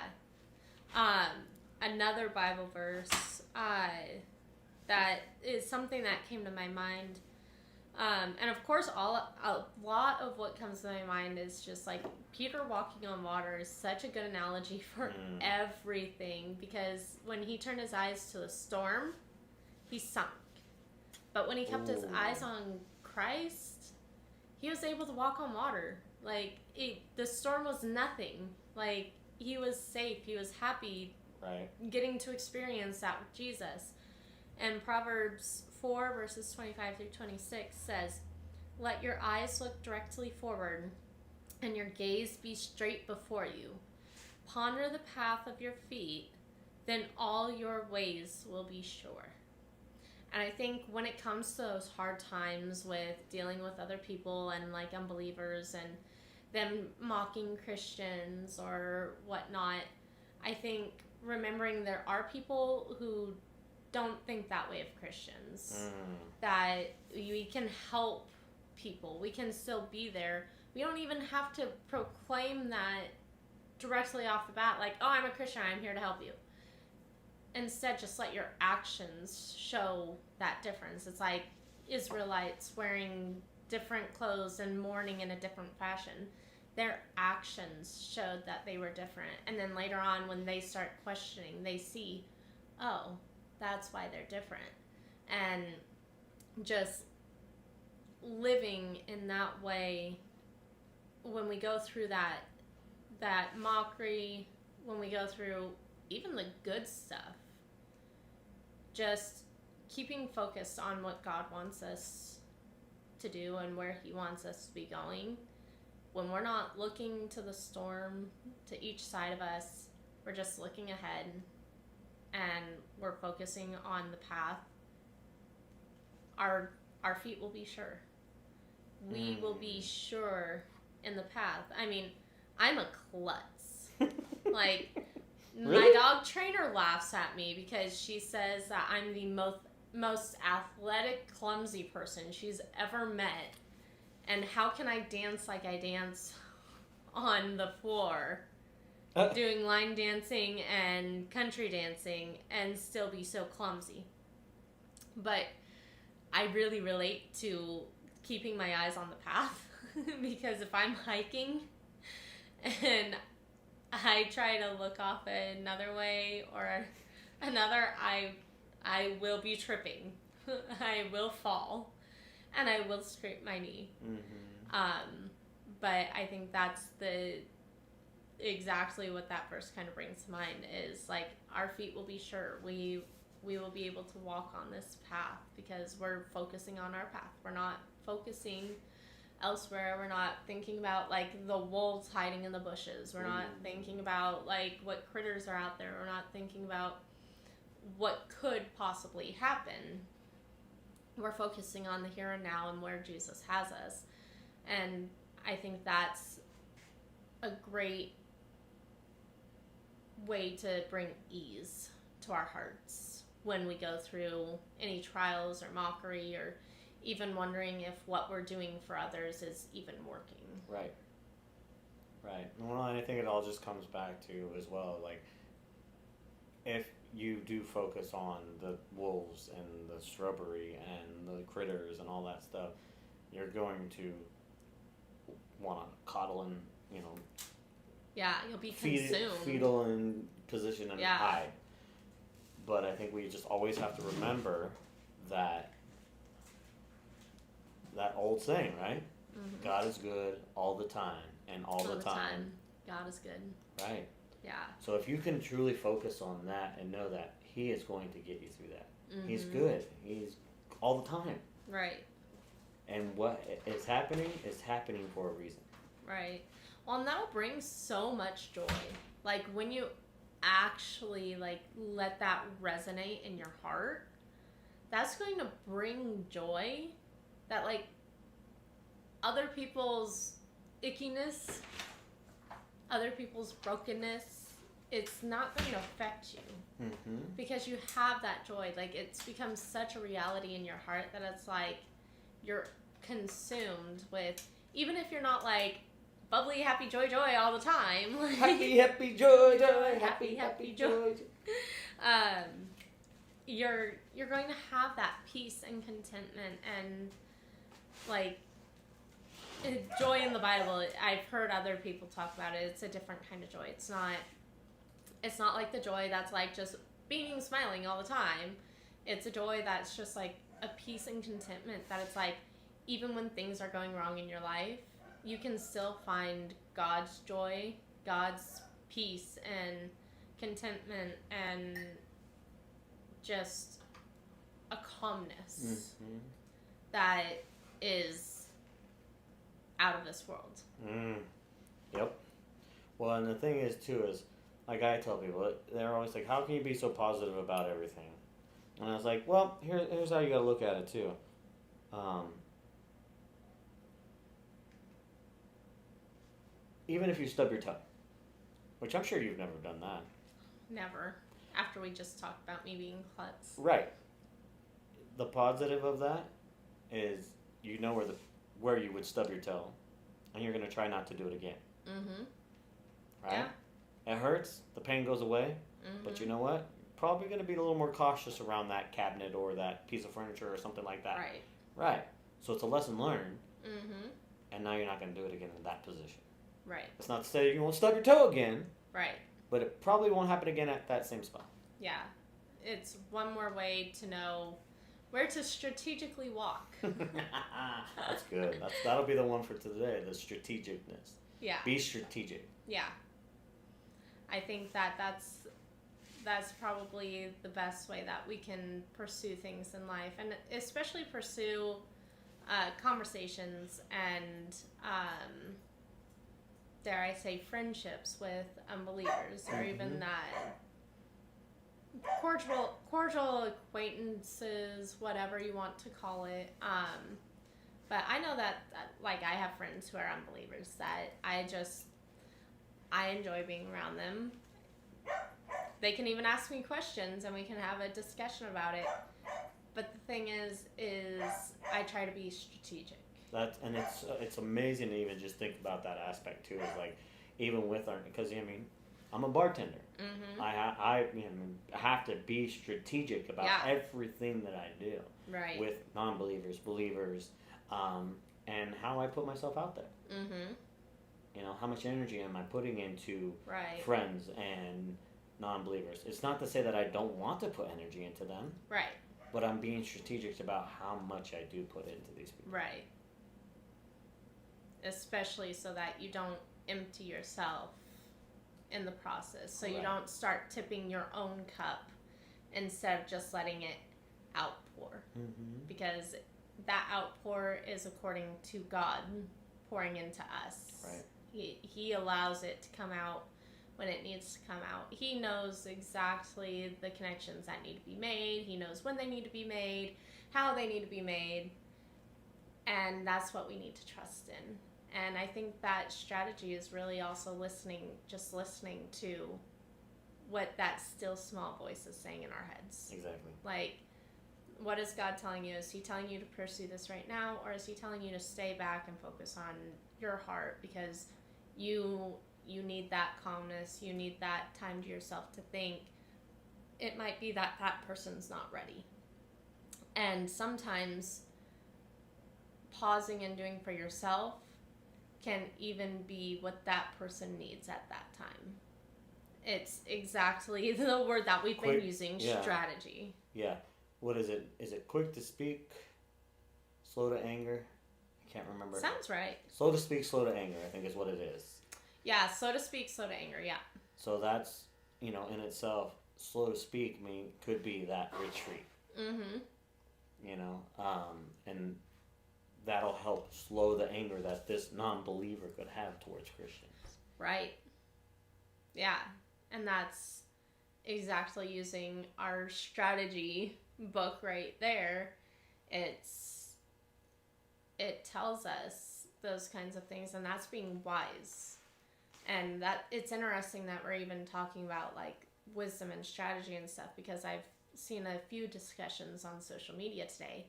Another Bible verse that is something that came to my mind. And of course, a lot of what comes to my mind is just like Peter walking on water is such a good analogy for everything, because when he turned his eyes to the storm, he sunk. But when he kept his eyes on Christ, he was able to walk on water. Like, the storm was nothing. Like, he was safe. He was happy getting to experience that with Jesus. And Proverbs 4, verses 25 through 26 says, "Let your eyes look directly forward, and your gaze be straight before you. Ponder the path of your feet, then all your ways will be sure." And I think when it comes to those hard times with dealing with other people and like unbelievers and them mocking Christians or whatnot, I think remembering there are people who don't think that way of Christians, that we can help people, we can still be there. We don't even have to proclaim that directly off the bat, like, oh, I'm a Christian, I'm here to help you. Instead, just let your actions show that difference. It's like Israelites wearing different clothes and mourning in a different fashion. Their actions showed that they were different. And then later on, when they start questioning, they see, oh, that's why they're different. And just living in that way, when we go through that mockery, when we go through even the good stuff, just keeping focused on what God wants us to do and where he wants us to be going. When we're not looking to the storm, to each side of us, we're just looking ahead and we're focusing on the path, our feet will be sure. We will be sure in the path. I mean, I'm a klutz. Like, really? My dog trainer laughs at me because she says that I'm the most athletic, clumsy person she's ever met. And how can I dance like I dance on the floor, doing line dancing and country dancing, and still be so clumsy? But I really relate to keeping my eyes on the path because if I'm hiking and I try to look off another way or another, I will be tripping. I will fall. And I will scrape my knee. But I think that's exactly what that verse kind of brings to mind, is like our feet will be sure. We will be able to walk on this path because we're focusing on our path. We're not focusing elsewhere. We're not thinking about like the wolves hiding in the bushes. We're not thinking about like what critters are out there. We're not thinking about what could possibly happen. We're focusing on the here and now and where Jesus has us. And I think that's a great way to bring ease to our hearts when we go through any trials or mockery, or even wondering if what we're doing for others is even working. Right. Well, I think it all just comes back to as well, like, if you do focus on the wolves and the shrubbery and the critters and all that stuff, you're going to want to coddle and, you'll be consumed. Fetal in position and hide. But I think we just always have to remember that old saying, right? Mm-hmm. God is good all the time, and all the time. God is good. Right. Yeah. So if you can truly focus on that and know that he is going to get you through that. Mm-hmm. He's good. He's all the time. Right. And what is happening for a reason. Right. Well, and that'll bring so much joy. Like, when you actually, like, let that resonate in your heart, that's going to bring joy that, like, other people's ickiness, other people's brokenness, it's not going to affect you. Mm-hmm. Because you have that joy. Like, it's become such a reality in your heart that it's like you're consumed with, even if you're not like bubbly, happy, joy, joy all the time. Like, happy, happy, joy, joy, happy, happy, joy. You're going to have that peace and contentment and like joy in the Bible. I've heard other people talk about it. It's a different kind of joy. It's not like the joy that's like just beaming, smiling all the time. It's a joy that's just like a peace and contentment that it's like even when things are going wrong in your life, you can still find God's joy, God's peace and contentment and just a calmness that is out of this world. Yep. Well, and the thing is too is, like I tell people, they're always like, how can you be so positive about everything? And I was like, well, here's how you gotta look at it too. Even if you stub your toe, which I'm sure you've never done that. Never. After we just talked about me being klutz. Right. The positive of that is you know where you would stub your toe, and you're gonna try not to do it again. Right? Yeah. It hurts. The pain goes away. But you know what? Probably gonna be a little more cautious around that cabinet or that piece of furniture or something like that. Right. Right. So it's a lesson learned. And now you're not gonna do it again in that position. Right. It's not to say you won't stub your toe again. Right. But it probably won't happen again at that same spot. Yeah. It's one more way to know where to strategically walk. That's good. That'll be the one for today, the strategicness. Yeah. Be strategic. Yeah. I think that's probably the best way that we can pursue things in life, and especially pursue conversations and dare I say friendships with unbelievers, or even that cordial acquaintances, whatever you want to call it. But I know that like I have friends who are unbelievers that I enjoy being around them. They can even ask me questions and we can have a discussion about it. But the thing is I try to be strategic. It's amazing to even just think about that aspect too. Is like even with because I mean I'm a bartender. I have to be strategic about everything that I do. Right. With non-believers, believers, and how I put myself out there. You know, how much energy am I putting into friends and non-believers? It's not to say that I don't want to put energy into them. Right. But I'm being strategic about how much I do put into these people. Right. Especially so that you don't empty yourself in the process. So you don't start tipping your own cup instead of just letting it outpour. Because that outpour is according to God pouring into us. Right. He allows it to come out when it needs to come out. He knows exactly the connections that need to be made. He knows when they need to be made, how they need to be made. And that's what we need to trust in. And I think that strategy is really also listening to what that still small voice is saying in our heads. Exactly. Like, what is God telling you? Is he telling you to pursue this right now? Or is he telling you to stay back and focus on your heart? Because you need that calmness. You need that time to yourself to think. It might be that person's not ready. And sometimes pausing and doing for yourself can even be what that person needs at that time. It's exactly the word that we've been using, strategy. Yeah. What is it? Is it quick to speak, slow to anger? I can't remember. Sounds right. Slow to speak, slow to anger, I think is what it is. Yeah, slow to speak, slow to anger, yeah. So that's, in itself, slow to speak could be that retreat. And that'll help slow the anger that this non-believer could have towards Christians. Right. Yeah. And that's exactly using our strategy book right there. It tells us those kinds of things, and that's being wise. And that it's interesting that we're even talking about like wisdom and strategy and stuff, because I've seen a few discussions on social media today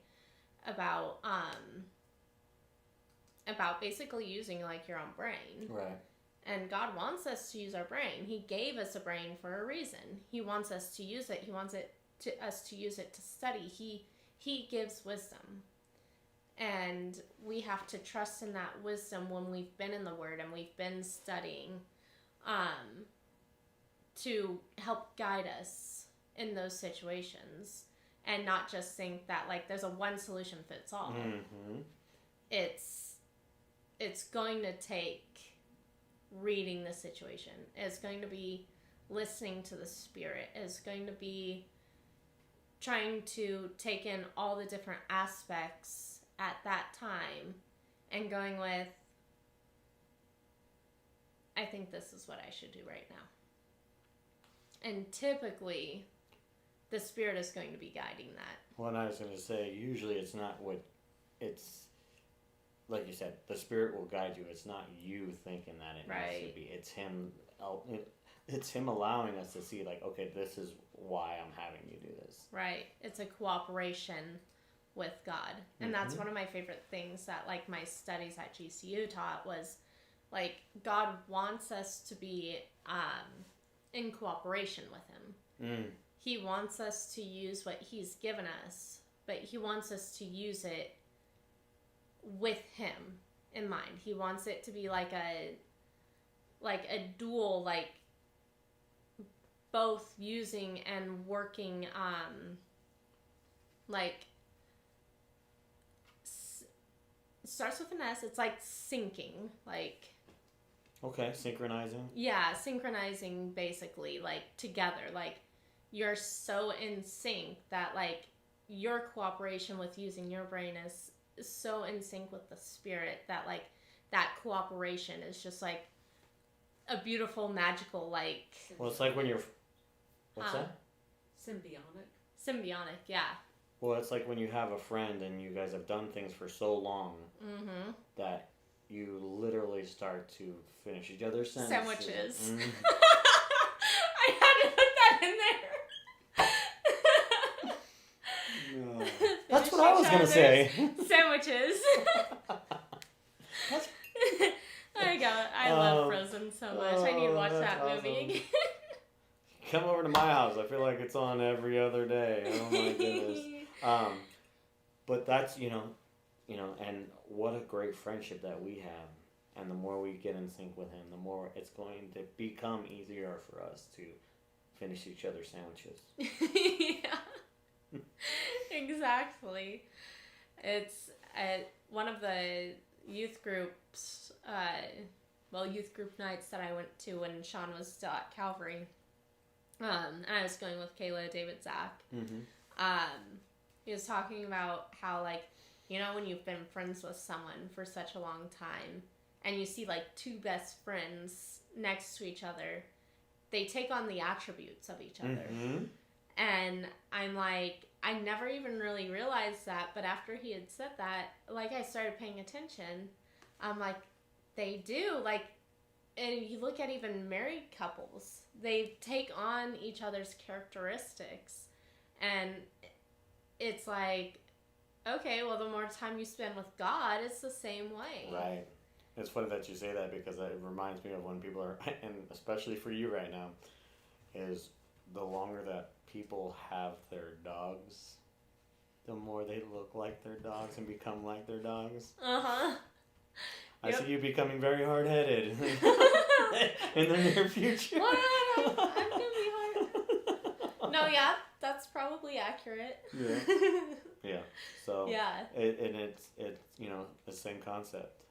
about about basically using like your own brain. Right. And God wants us to use our brain. He gave us a brain for a reason. He wants us to use it. He wants us to use it to study. He gives wisdom. And we have to trust in that wisdom when we've been in the Word and we've been studying, to help guide us in those situations, and not just think that like there's a one solution fits all. Mm-hmm. It's going to take reading the situation. It's going to be listening to the Spirit. It's going to be trying to take in all the different aspects at that time and going with, I think this is what I should do right now. And typically, the Spirit is going to be guiding that. Well, and I was going to say, usually it's not what, it's, like you said, the Spirit will guide you. It's not you thinking that it needs to be. It's Him. It's Him allowing us to see, like, okay, this is why I'm having you do this. Right. It's a cooperation with God. And that's one of my favorite things that, like, my studies at GCU taught was, like, God wants us to be in cooperation with Him. He wants us to use what He's given us, but He wants us to use it with Him in mind. He wants it to be like a dual, like, both using and working, like, starts with an S. It's like syncing, like. Okay, synchronizing. Yeah, synchronizing basically, like, together. Like, you're so in sync that, like, your cooperation with using your brain is so in sync with the Spirit that, like, that cooperation is just, like, a beautiful, magical, like. Well, it's like when you're. What's that? Symbiotic, yeah. Well, it's like when you have a friend and you guys have done things for so long that you literally start to finish each other's sentences. Sandwiches. I had to put that in there. No. That's what I was going to say. Sandwiches. I love Frozen so much. I need to watch that movie again. Come over to my house. I feel like it's on every other day. Oh my goodness. But that's, you know, and what a great friendship that we have. And the more we get in sync with Him, the more it's going to become easier for us to finish each other's sandwiches. Yeah. Exactly. It's one of the youth groups, youth group nights that I went to when Sean was still at Calvary. And I was going with Kayla, David, Zach. He was talking about how, like, you know, when you've been friends with someone for such a long time and you see, like, two best friends next to each other, they take on the attributes of each other. And I'm like, I never even really realized that, but after he had said that, like, I started paying attention. I'm like, they do, like, and you look at even married couples, they take on each other's characteristics. And it's like, okay, well, the more time you spend with God, it's the same way. Right. It's funny that you say that because it reminds me of when people are, and especially for you right now, is the longer that people have their dogs, the more they look like their dogs and become like their dogs. I see you becoming very hard-headed in the near future. What? I'm gonna be hard. No, yeah, that's probably accurate. Yeah. So. Yeah. It's you know, the same concept,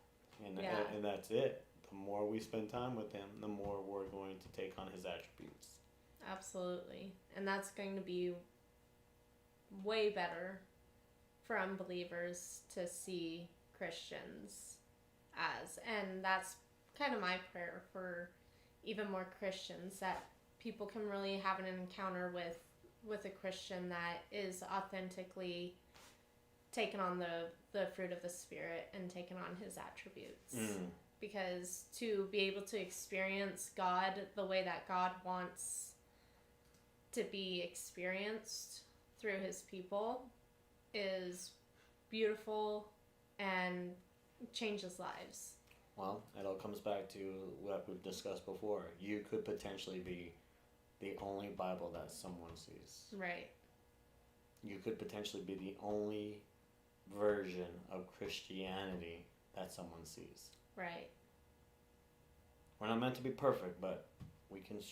and that's it. The more we spend time with Him, the more we're going to take on His attributes. Absolutely, and that's going to be way better for unbelievers to see Christians as, and that's kind of my prayer for even more Christians, that people can really have an encounter with a Christian that is authentically taken on the fruit of the Spirit and taken on His attributes. Because to be able to experience God the way that God wants to be experienced through His people is beautiful and changes lives. Well, it all comes back to what we've discussed before. You could potentially be the only Bible that someone sees. Right. You could potentially be the only version of Christianity that someone sees. Right. We're not meant to be perfect, but we can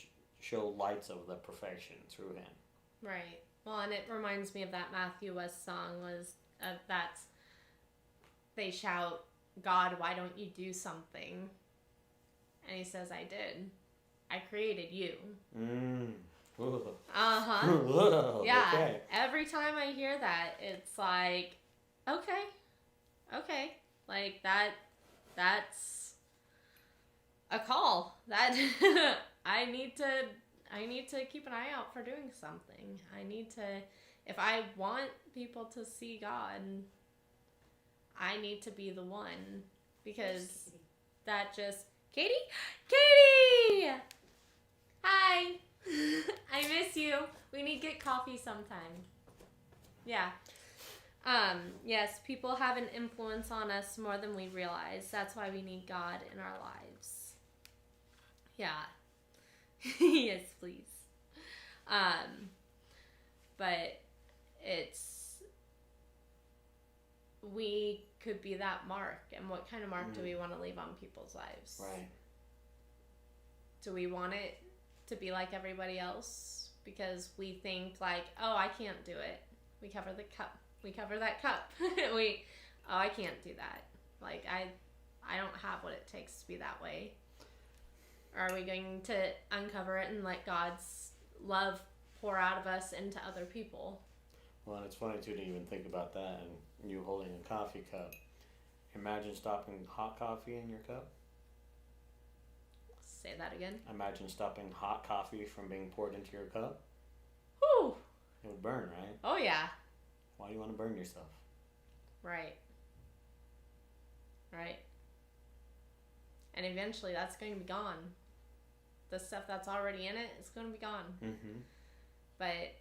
show lights of the perfection through Him. Right. Well, and it reminds me of that Matthew West song that's they shout, God, why don't you do something? And he says, I did. I created you. Uh-huh. Yeah. Okay. Every time I hear that, it's like, okay. Like that's a call. That I need to keep an eye out for doing something. If I want people to see God, I need to be the one, because that just... Katie? Hi! I miss you. We need to get coffee sometime. Yeah. Yes, people have an influence on us more than we realize. That's why we need God in our lives. Yeah. Yes, please. But we could be that mark, and what kind of mark do we want to leave on people's lives? Right. Do we want it to be like everybody else because we think like, oh, I can't do it? We cover the cup. We cover that cup. I can't do that. Like, I don't have what it takes to be that way. Or are we going to uncover it and let God's love pour out of us into other people? Well, and it's funny too to even think about that, and you holding a coffee cup. Imagine stopping hot coffee in your cup. Say that again. Imagine stopping hot coffee from being poured into your cup. Whew. It would burn, right? Oh, yeah. Why do you want to burn yourself? Right. And eventually that's going to be gone. The stuff that's already in it is going to be gone. Mm-hmm. But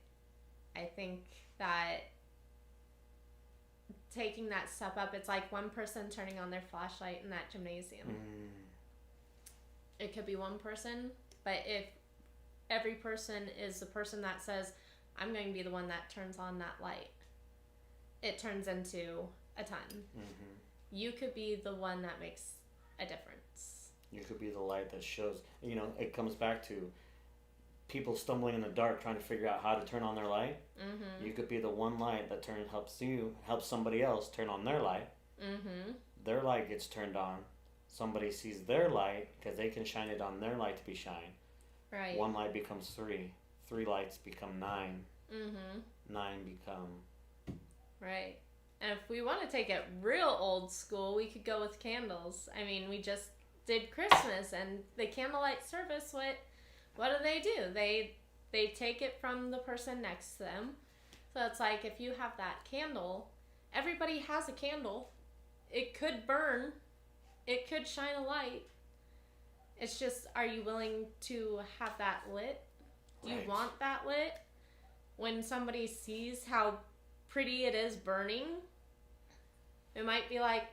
I think that taking that step up, it's like one person turning on their flashlight in that gymnasium. It could be one person, but if every person is the person that says, I'm going to be the one that turns on that light, it turns into a ton. Mm-hmm. You could be the one that makes a difference. You could be the light that shows, it comes back to people stumbling in the dark trying to figure out how to turn on their light. Mm-hmm. You could be the one light that helps somebody else turn on their light. Mm-hmm. Their light gets turned on. Somebody sees their light because they can shine it on their light to be shined. Right. One light becomes 3. 3 lights become 9. Mm-hmm. 9 become... Right. And if we want to take it real old school, we could go with candles. I mean, we just did Christmas, and the candlelight service, what do? They take it from the person next to them. So it's like, if you have that candle, everybody has a candle. It could burn. It could shine a light. It's just, are you willing to have that lit? Do you want that lit? When somebody sees how pretty it is burning, it might be like,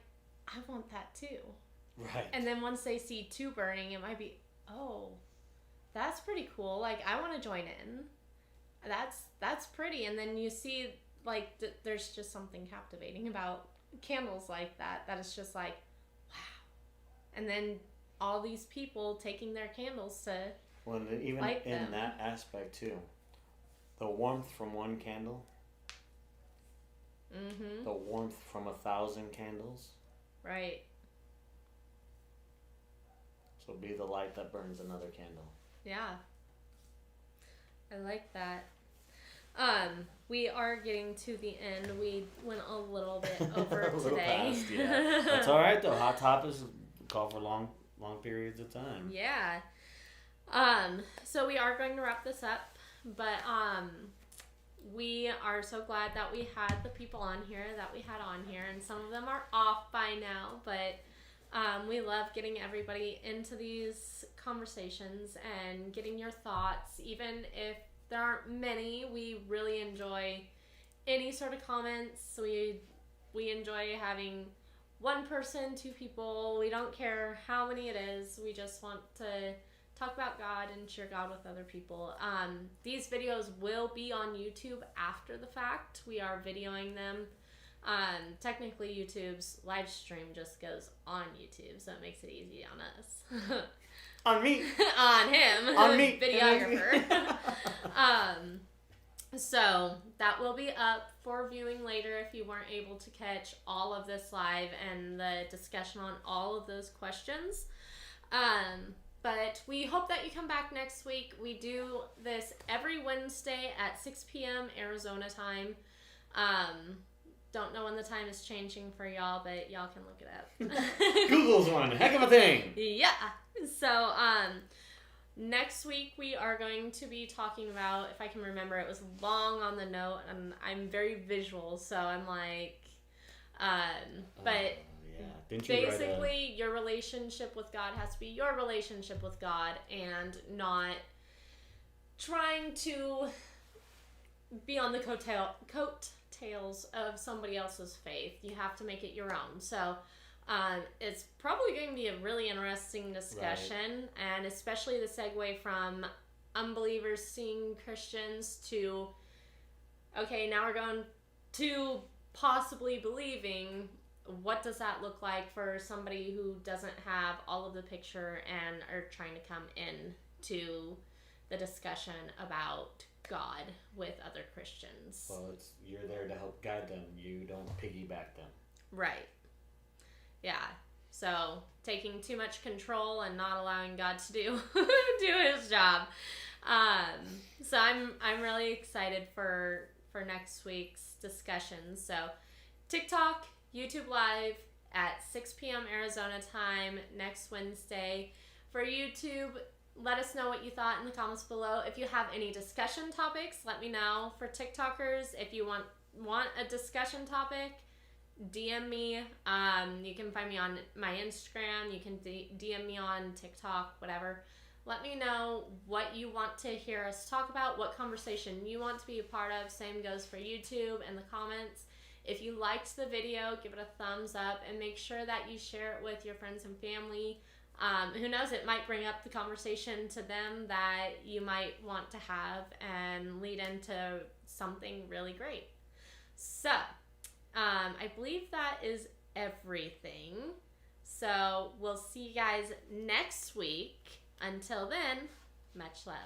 I want that too. Right. And then once they see 2 burning, it might be, oh, that's pretty cool. Like, I want to join in. That's pretty. And then you see, like, there's just something captivating about candles like that. That is just like, wow. And then all these people taking their candles to even light in them. that aspect too, the warmth from one candle, Mm-hmm. the warmth from 1,000 candles. Right. So be the light that burns another candle. Yeah. I like that. We are getting to the end. We went a little bit over A little today. past, yeah. That's all right though. Hot topics call for long periods of time. Yeah. So we are going to wrap this up, but we are so glad that we had the people on here and some of them are off by now, but we love getting everybody into these conversations and getting your thoughts. Even if there aren't many, we really enjoy any sort of comments. We enjoy having one person, two people. We don't care how many it is. We just want to talk about God and share God with other people. These videos will be on YouTube after the fact. We are videoing them. Technically, YouTube's live stream just goes on YouTube, so it makes it easy on us. On me. On him. On me. Videographer. So that will be up for viewing later if you weren't able to catch all of this live and the discussion on all of those questions. But we hope that you come back next week. We do this every Wednesday at 6 p.m. Arizona time. Don't know when the time is changing for y'all, but y'all can look it up. Google's one heck of a thing. Yeah. So, next week we are going to be talking about, if I can remember, it was long on the note, and I'm very visual, so I'm like, but yeah. Didn't you basically your relationship with God has to be your relationship with God, and not trying to be on the coattails of somebody else's faith. You have to make it your own. So it's probably going to be a really interesting discussion, and especially the segue from unbelievers seeing Christians to, okay, now we're going to possibly believing. What does that look like for somebody who doesn't have all of the picture and are trying to come in to the discussion about God with other Christians? Well, you're there to help guide them. You don't piggyback them. Right. Yeah. So taking too much control and not allowing God to do his job. So I'm really excited for next week's discussion. So TikTok, YouTube Live at 6 p.m. Arizona time next Wednesday. For YouTube, let us know what you thought in the comments below. If you have any discussion topics, let me know. For TikTokers, if you want a discussion topic, DM me. You can find me on my Instagram. You can DM me on TikTok, whatever. Let me know what you want to hear us talk about, what conversation you want to be a part of. Same goes for YouTube in the comments. If you liked the video, give it a thumbs up and make sure that you share it with your friends and family. Who knows, it might bring up the conversation to them that you might want to have and lead into something really great. So, I believe that is everything. So, we'll see you guys next week. Until then, much love.